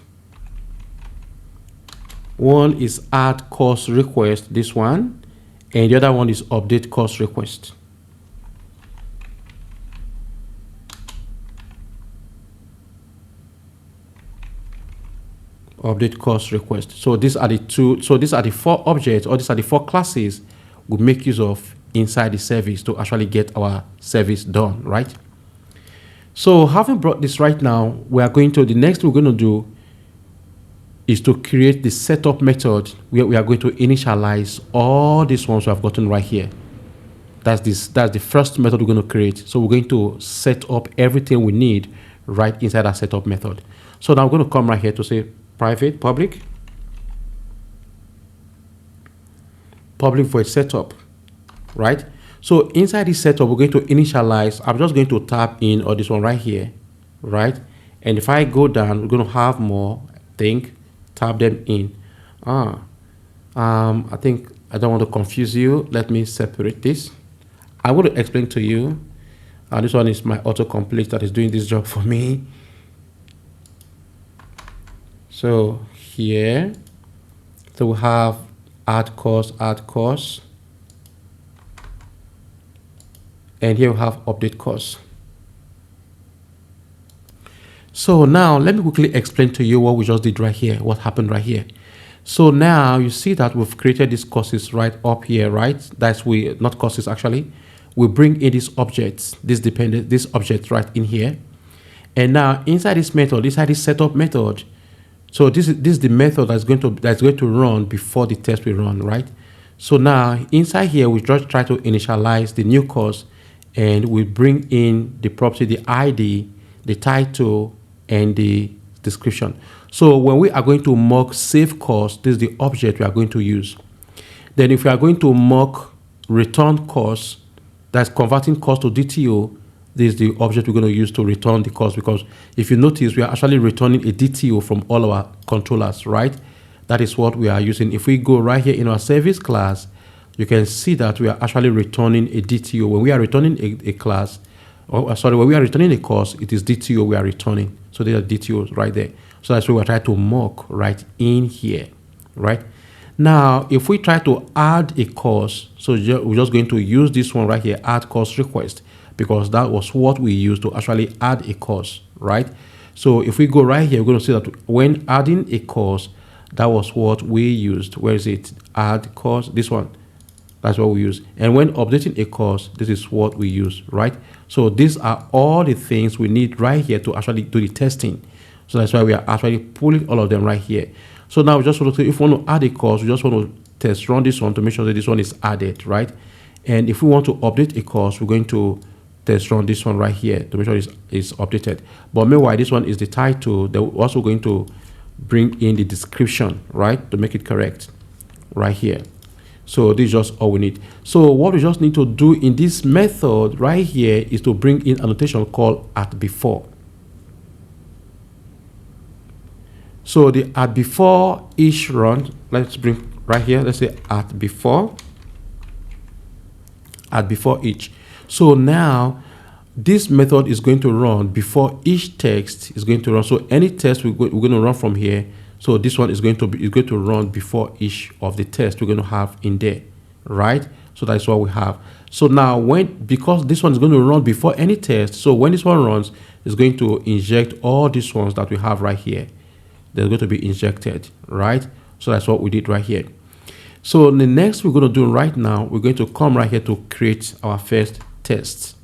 S1: One is add course request, this one, and the other one is update course request. Update course request. So these are the two. So these are the four objects, or these are the four classes we make use of inside the service to actually get our service done, right? So having brought this right now, we are going to, the next we're going to do is to create the setup method where we are going to initialize all these ones we have gotten right here. That's the first method we're going to create. So we're going to set up everything we need right inside our setup method. So now I'm going to come right here to say private, public void setup, right? So inside this setup, we're going to initialize. I'm just going to tap in or this one right here, right? And if I go down, we're going to have more. Tap them in. I think I don't want to confuse you. Let me separate this. I want to explain to you. This one is my autocomplete that is doing this job for me. So here, so we have add course, and here we have update course. So now let me quickly explain to you what we just did right here, what happened right here. So now you see that we've created these courses right up here, right? That's not courses actually. We bring in these objects, this object right in here. And now inside this method, inside this setup method, so this is the method that's going to run before the test we run, right? So now inside here, we just try to initialize the new course, and we bring in the property, the ID, the title, and the description. So when we are going to mock save course, this is the object we are going to use. Then if we are going to mock return course, that's converting course to DTO, this is the object we're going to use to return the course, because if you notice, we are actually returning a DTO from all our controllers, right? That is what we are using. If we go right here in our service class, you can see that we are actually returning a DTO. When we are returning a class, when we are returning a course, it is DTO we are returning. So there are DTOs right there. So that's what we're trying to mock right in here, right? Now, if we try to add a course, so we're just going to use this one right here, add course request, because that was what we used to actually add a course, right? So if we go right here, we're going to see that when adding a course, that was what we used. Where is it? Add course, this one. That's what we use. And when updating a course, this is what we use, right? So these are all the things we need right here to actually do the testing. So that's why we are actually pulling all of them right here. So now we just want to, if we want to add a course, we just want to test run this one to make sure that this one is added, right? And if we want to update a course, we're going to test run this one right here to make sure it's updated. But meanwhile, this one is the title. They're also going to bring in the description, right, to make it correct right here. So this is just all we need. So what we just need to do in this method right here is to bring in annotation called at before. So the at before each run, let's bring right here, let's say at before each. So now this method is going to run before each text is going to run. So any text we're going to run from here. So this one is going to run before each of the tests we're going to have in there, right? So that's what we have. So now because this one is going to run before any test, so when this one runs, it's going to inject all these ones that we have right here. They're going to be injected, right? So that's what we did right here. So the next we're going to do right now, we're going to come right here to create our first test.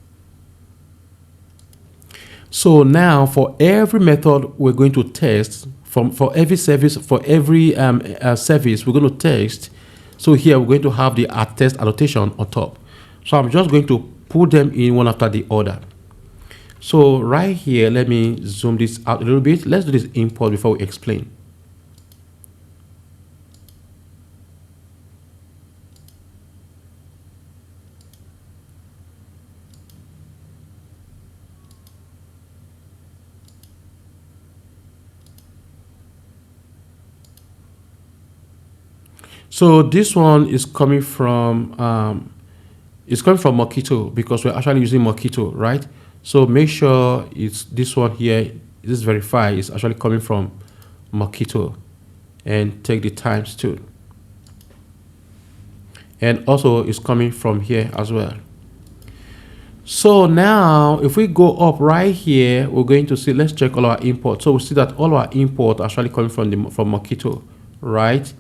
S1: So now for every method we're going to test, for every service, service we're going to test. So here we're going to have the test annotation on top. So I'm just going to put them in one after the other. So right here, let me zoom this out a little bit. Let's do this import before we explain. So this one is coming from Mockito, because we're actually using Mockito, right? So make sure it's this one here, this verify is actually coming from Mockito, and take the times too. And also it's coming from here as well. So now if we go up right here, we're going to see, let's check all our import. So we see that all our import actually coming from Mockito, right?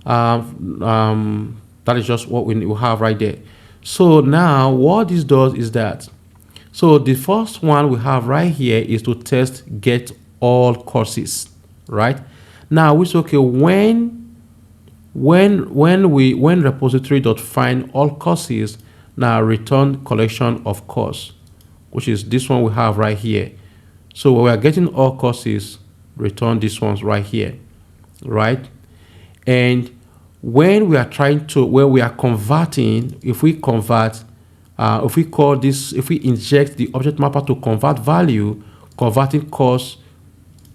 S1: That is just what we have right there. So now what this does is that, so the first one we have right here is to test get all courses, right? Now we say, okay, when repository.find all courses, now return collection of course, which is this one we have right here. So when we are getting all courses, return these ones right here, right? And when we are when we are converting, if we convert, if we call this, if we inject the object mapper to convert value, converting course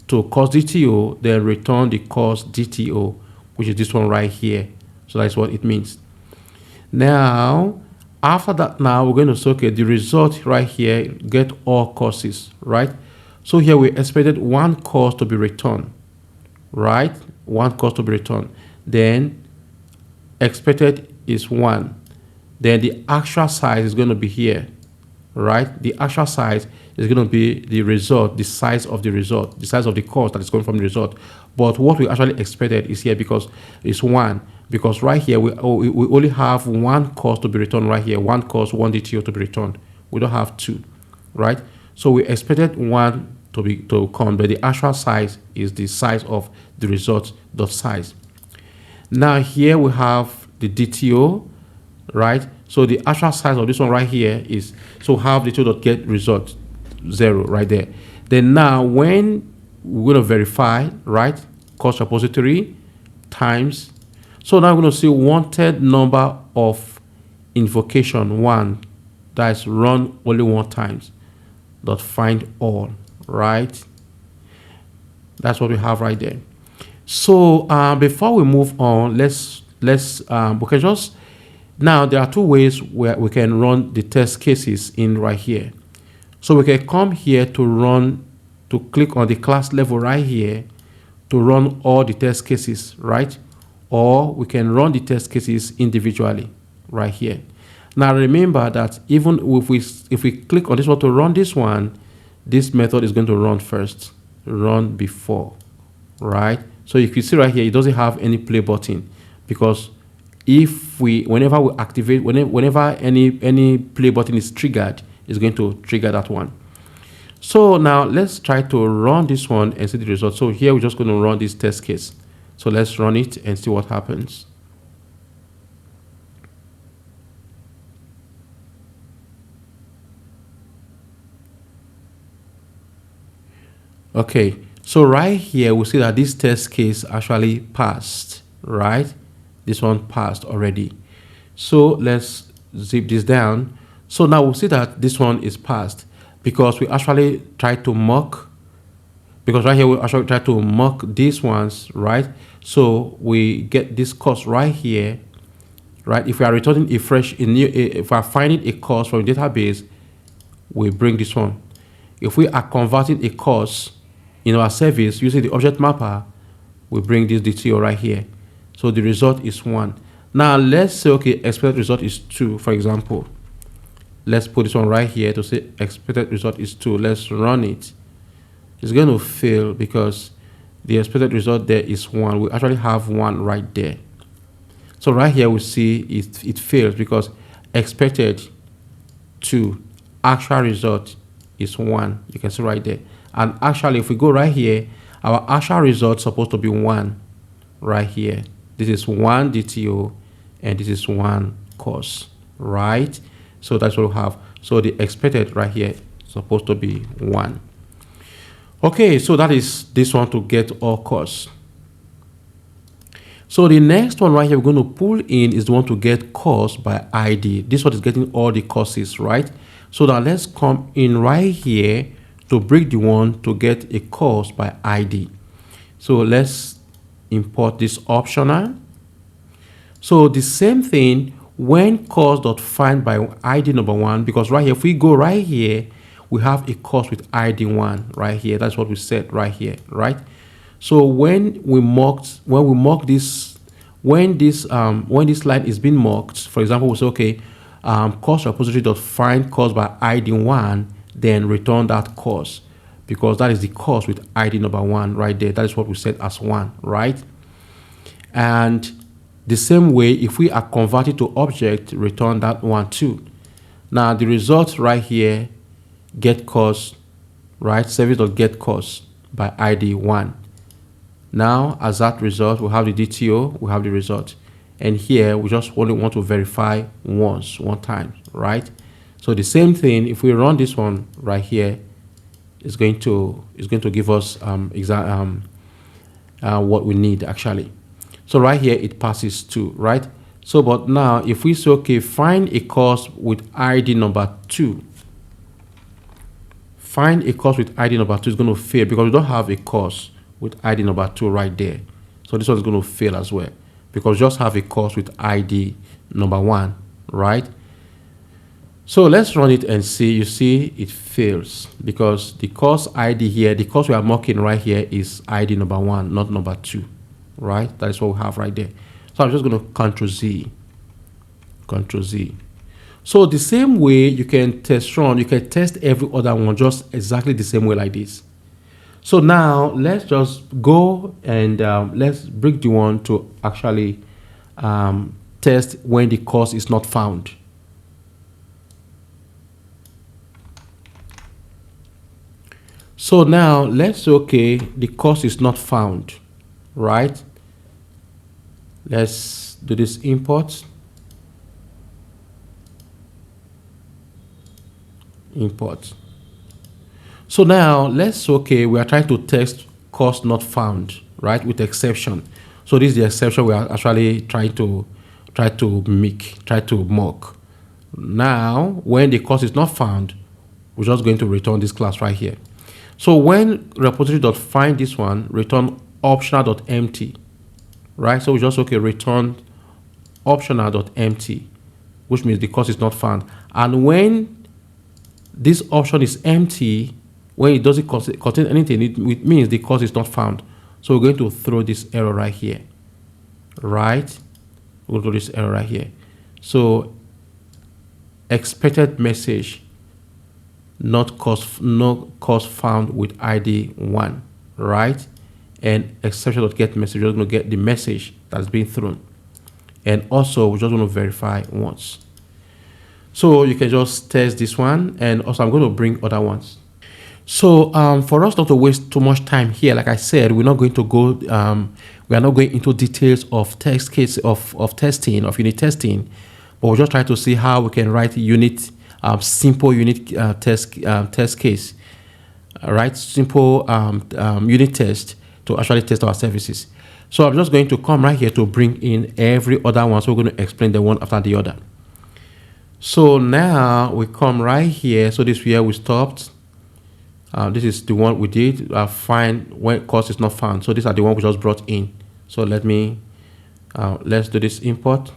S1: to course DTO, then return the course DTO, which is this one right here. So that's what it means. Now, after that, now we're going to say, okay, the result right here, get all courses, right? So here we expected one course to be returned, right? One course to be returned. Then expected is 1. Then the actual size is going to be here, right? The actual size is going to be the result, the size of the result, the size of the course that is going from the result. But what we actually expected is here, because it's 1. Because right here we only have one course to be returned right here, one course, one DTO to be returned. We don't have 2, right? So we expected 1 to come, but the actual size is the size of the result dot size. Now here we have the DTO, right? So the actual size of this one right here is, so have DTO.get result 0 right there. Then now when we're going to verify, right? Course repository times. So now we're going to see wanted number of invocation 1, that is run only 1 times, dot find all, right? That's what we have right there. So before we move on, we can just, now there are 2 ways where we can run the test cases in right here. So we can come here to run, to click on the class level right here to run all the test cases, right? Or we can run the test cases individually right here. Now remember that even if we click on this one to run this one, this method is going to run first, run before, right? So you can see right here, it doesn't have any play button, because if whenever we activate, whenever any play button is triggered, it's going to trigger that one. So now let's try to run this one and see the result. So here we're just going to run this test case. So let's run it and see what happens. Okay, so right here we see that this test case actually passed, right? This one passed already. So let's zip this down. So now we'll see that this one is passed, because we actually try to mock, because right here we actually try to mock these ones, right? So we get this course right here, right? If we are returning if we are finding a course from a database, we bring this one. If we are converting a course in our service using the object mapper, we bring this DTO right here. So the result is 1. Now let's say, okay, expected result is 2, for example. Let's put this one right here to say expected result is 2. Let's run it. It's going to fail because the expected result there is 1. We actually have 1 right there. So right here we see it fails because expected 2, actual result is 1. You can see right there. And actually, if we go right here, our actual result is supposed to be 1 right here. This is 1 DTO and this is 1 cost, right? So that's what we have. So the expected right here is supposed to be 1. Okay, so that is this one to get all costs. So the next one right here we're going to pull in is the one to get cost by ID. This one is getting all the courses, right? So now let's come in right here to break the one to get a cost by ID. So let's import this optional. So the same thing when cost.find by ID number 1, because right here, if we go right here, we have a cost with ID 1 right here. That's what we said right here, right? So when this line is being mocked, for example, we say, okay, cost repository.find cost by ID 1, then return that cost, because that is the cost with ID number 1 right there. That is what we set as 1, right? And the same way, if we are converted to object, return that 1 too. Now the result right here, get cost, right? Service.get cost by ID 1. Now, as that result, we have the DTO, we have the result. And here, we just only want to verify one time, right? So the same thing, if we run this one right here, it's going to give us what we need actually. So right here, it passes 2, right? So, but now, if we say, okay, find a cost with ID number 2, find a cost with ID number 2 is going to fail because we don't have a cost with ID number 2 right there. So this one is going to fail as well because just have a cost with ID number 1, right? So let's run it and see. You see it fails because the cost ID here, the cost we are mocking right here is ID number 1, not number 2, right? That is what we have right there. So I'm just going to Control Z. So the same way you can test run, you can test every other one just exactly the same way like this. So now let's just go and let's break the one to actually test when the cost is not found. So now let's say, okay, the cost is not found, right? Let's do this import. So now let's say, okay, we are trying to test cost not found, right, with exception. So this is the exception we are actually trying to mock. Now, when the cost is not found, we're just going to return this class right here. So when repository.find this one, return optional.empty, right? So we just, okay, return optional.empty, which means the cost is not found. And when this option is empty, when it doesn't contain anything, it means the cost is not found. So we're going to throw this error right here, right? We'll do this error right here. So expected message, no cost found with ID 1, right? And exception.get message, we're going to get the message that's being thrown. And also, we just want to verify once. So you can just test this one, and also I'm going to bring other ones. So for us not to waste too much time here, like I said, we're not going to go, we are not going into details of test case of unit testing, but we'll just try to see how we can write simple unit test case, right? Simple unit test to actually test our services. So I'm just going to come right here to bring in every other one. So we're going to explain the one after the other. So now we come right here. So this is where we stopped. This is the one we did. Find when cost is not found. So these are the one we just brought in. So let's do this import.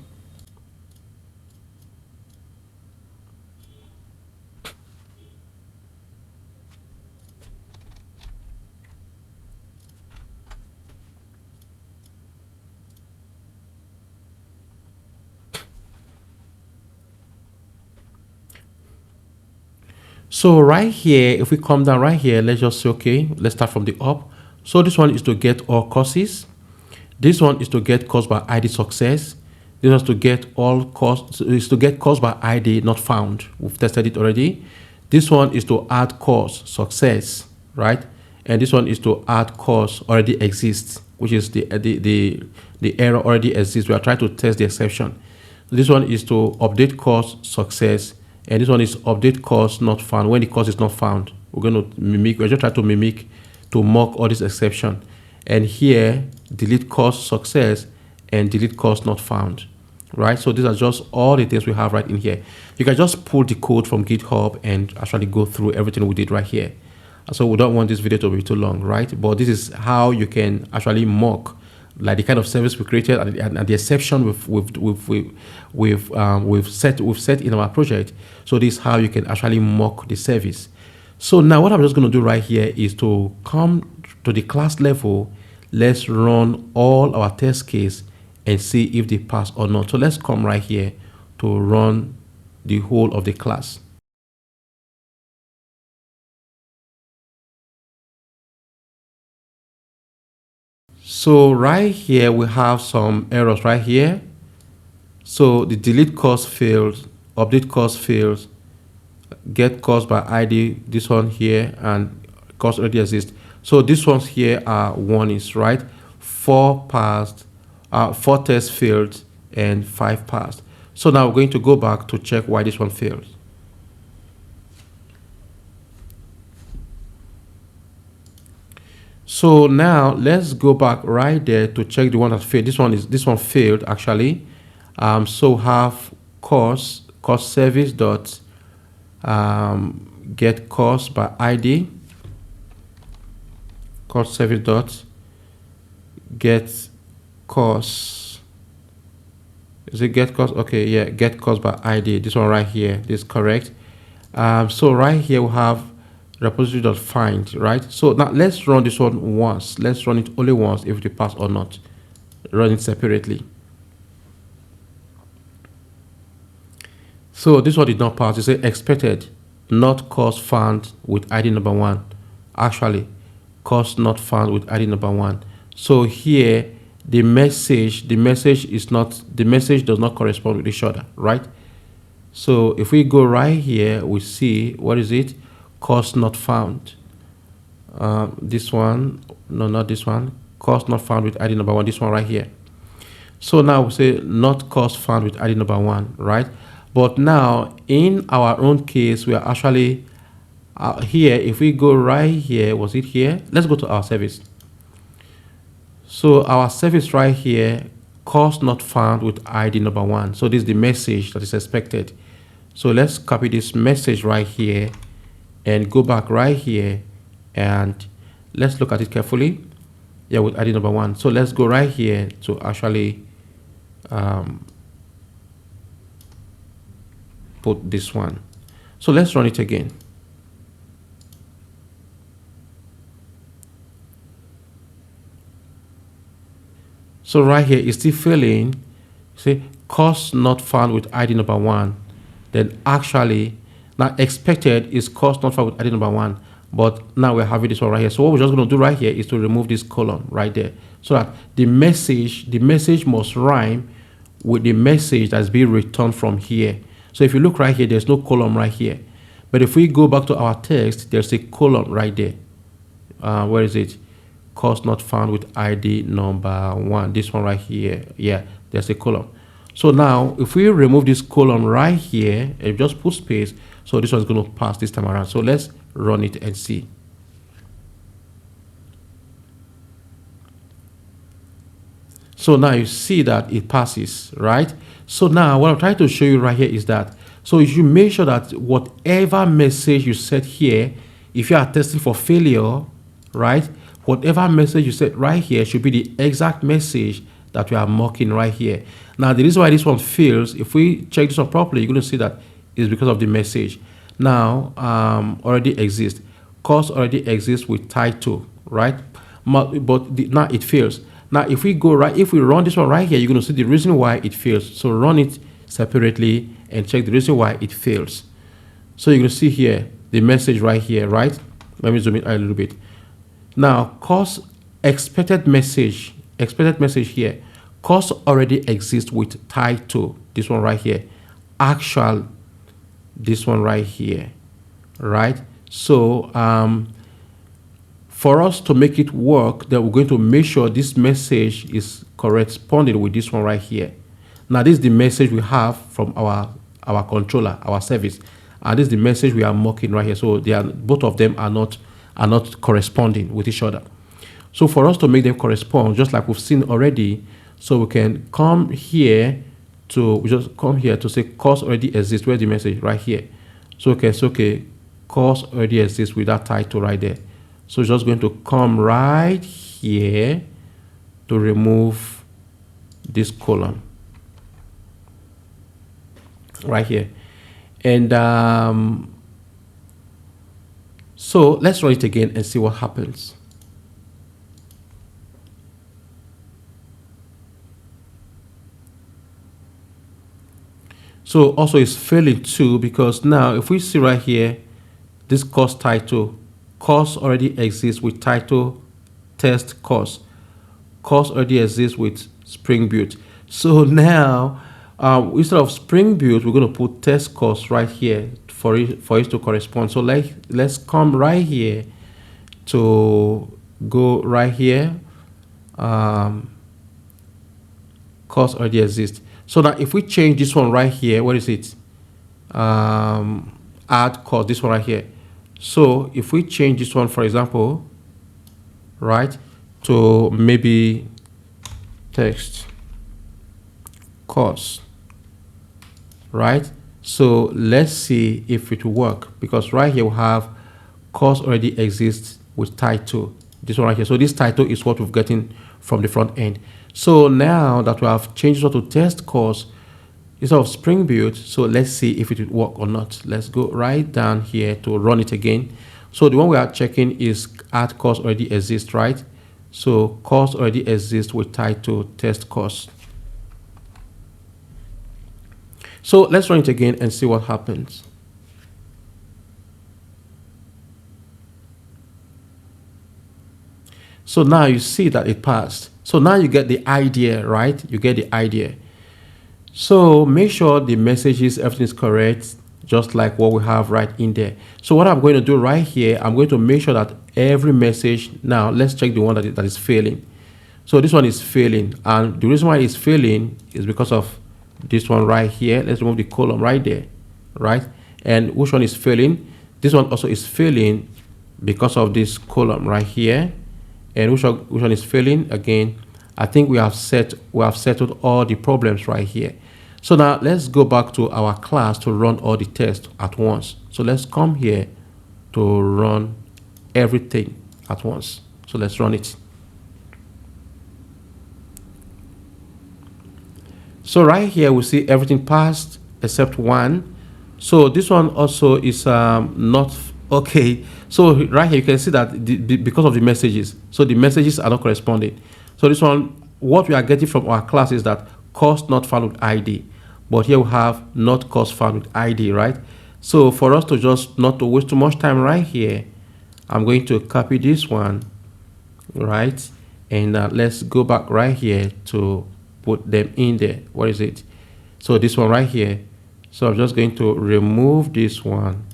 S1: So right here, if we come down right here, let's just say, okay, let's start from the up. So this one is to get all courses. This one is to get course by ID success. This is to get all costs, is to get cost by ID not found. We've tested it already. This one is to add cost success, right? And this one is to add cost already exists, which is the error already exists. We are trying to test the exception. This one is to update cost success, and this one is update cost not found. When the cost is not found, we're going to mimic. We're just trying to mimic, to mock all this exception. And here, delete cost success and delete cost not found, right? So these are just all the things we have right in here. You can just pull the code from GitHub and actually go through everything we did right here. So we don't want this video to be too long, right? But this is how you can actually mock like the kind of service we created and the exception we've set in our project. So this is how you can actually mock the service. So now what I'm just going to do right here is to come to the class level. Let's run all our test case and see if they pass or not. So let's come right here to run the whole of the class. So right here we have some errors right here. So the delete cost fails, update cost fails, get cost by ID, this one here, and cost already exists. So these ones here are warnings, right? 4 passed, 4 tests failed, and 5 passed. So now we're going to go back to check why this one failed. So now let's go back right there to check the one that failed. This one failed actually. So have cost service dot get cost by ID, cost service dot get cost. Is it get cost? Okay, yeah, get cost by ID. This one right here, this is correct. So right here we have repository.find, right? So now let's run this one once. Let's run it only once if it pass or not. Run it separately. So this one did not pass. It says expected, not cost found with ID number 1. Actually, cost not found with ID number 1. So here the message does not correspond with each other, right? So if we go right here, we see, what is it? Cost not found. This one, no, not this one. Cost not found with ID number 1. This one right here. So now we say not cost found with ID number 1, right? But now in our own case, we are actually here. If we go right here, was it here? Let's go to our service. So our service right here, cost not found with ID number 1. So this is the message that is expected. So let's copy this message right here and go back right here and let's look at it carefully. Yeah, with ID number 1. So let's go right here to actually put this one. So let's run it again. So right here it's still failing. See, cost not found with ID number 1. Then actually, now expected is cost not found with ID number 1. But now we're having this one right here. So what we're just going to do right here is to remove this column right there, so that the message must rhyme with the message that's being returned from here. So if you look right here, there's no column right here. But if we go back to our text, there's a column right there. Where is it? Cost not found with ID number 1. This one right here. Yeah, there's a column. So now if we remove this column right here and just put space, so this one's going to pass this time around. So let's run it and see. So now you see that it passes, right? So now what I'm trying to show you right here is that, so you should make sure that whatever message you set here, if you are testing for failure, right, whatever message you set right here should be the exact message that we are mocking right here. Now the reason why this one fails, if we check this one properly, you're going to see that it's because of the message. Now already exists, cost already exists with title, right? But now it fails. Now if we run this one right here, you're going to see the reason why it fails. So run it separately and check the reason why it fails. So you're going to see here the message right here, right? Let me zoom in a little bit. Now cost expected message here, course already exists with title, this one right here, actual, this one right here, right? So for us to make it work, then we're going to make sure this message is corresponding with this one right here. Now this is the message we have from our controller, our service, and this is the message we are mocking right here. So they are, both of them are not corresponding with each other. So for us to make them correspond, just like we've seen already, so we can come here to, we just come here to say course already exists. Where's the message? Right here. So okay, so okay, course already exists with that title right there. So it's just going to come right here to remove this column right here. And so let's run it again and see what happens. So also it's failing too, because now if we see right here, this course title, course already exists with title test course. Course already exists with Spring Boot. So now instead of Spring Boot, we're going to put test course right here for it to correspond. So let's come right here to go right here. Course already exists. So that if we change this one right here, what is it? Add course, this one right here. So if we change this one, for example, right, to maybe text course, right? So let's see if it will work, because right here we have course already exists with title, this one right here. So this title is what we've gotten from the front end. So now that we have changed it to test course instead of Spring Boot, so let's see if it will work or not. Let's go right down here to run it again. So the one we are checking is add course already exists, right? So course already exists with title test course. So let's run it again and see what happens. So now you see that it passed. So now you get the idea, right? You get the idea. So make sure the messages, everything is correct, just like what we have right in there. So what I'm going to do right here, I'm going to make sure that every message, now let's check the one that is failing. So this one is failing, and the reason why it's failing is because of this one right here. Let's remove the column right there, right? And which one is failing? This one also is failing because of this column right here. And which one is failing? Again, I think we have settled all the problems right here. So now let's go back to our class to run all the tests at once. So let's come here to run everything at once. So let's run it. So right here we see everything passed except one. So this one also is not okay. So right here you can see that because of the messages, so the messages are not corresponding. So this one, what we are getting from our class is that course not found with ID, but here we have not course found with ID, right? So for us to just not to waste too much time right here, I'm going to copy this one, right? And let's go back right here to put them in there. What is it? So this one right here. So I'm just going to remove this one,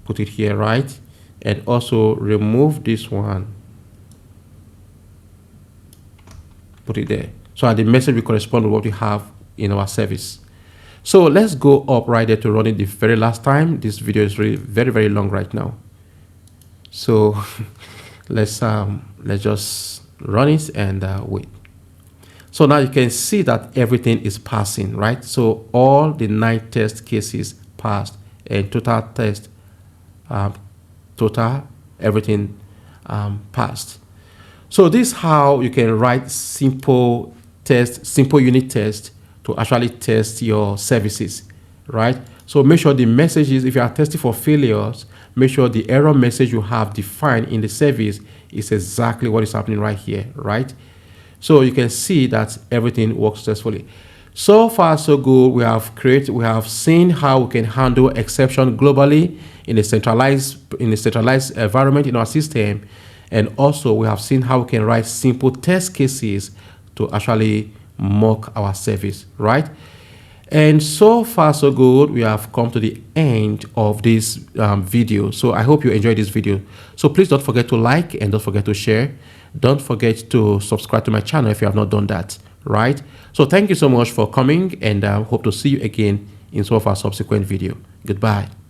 S1: put it here, right? And also remove this one, put it there. So the message will correspond with what we have in our service. So let's go up right there to run it the very last time. This video is really very, very long right now. So let's just run it and wait. So now you can see that everything is passing, right? So all the 9 test cases passed, and total test, everything passed. So this is how you can write simple unit test to actually test your services, right? So make sure the messages, if you are testing for failures, make sure the error message you have defined in the service is exactly what is happening right here, right? So you can see that everything works successfully. So far, so good. We have seen how we can handle exception globally in a centralized environment in our system. And also we have seen how we can write simple test cases to actually mock our service, right? And so far so good, we have come to the end of this video. So I hope you enjoyed this video. So please don't forget to like and don't forget to share. Don't forget to subscribe to my channel if you have not done that, right? So thank you so much for coming, and I hope to see you again in some of our subsequent video. Goodbye.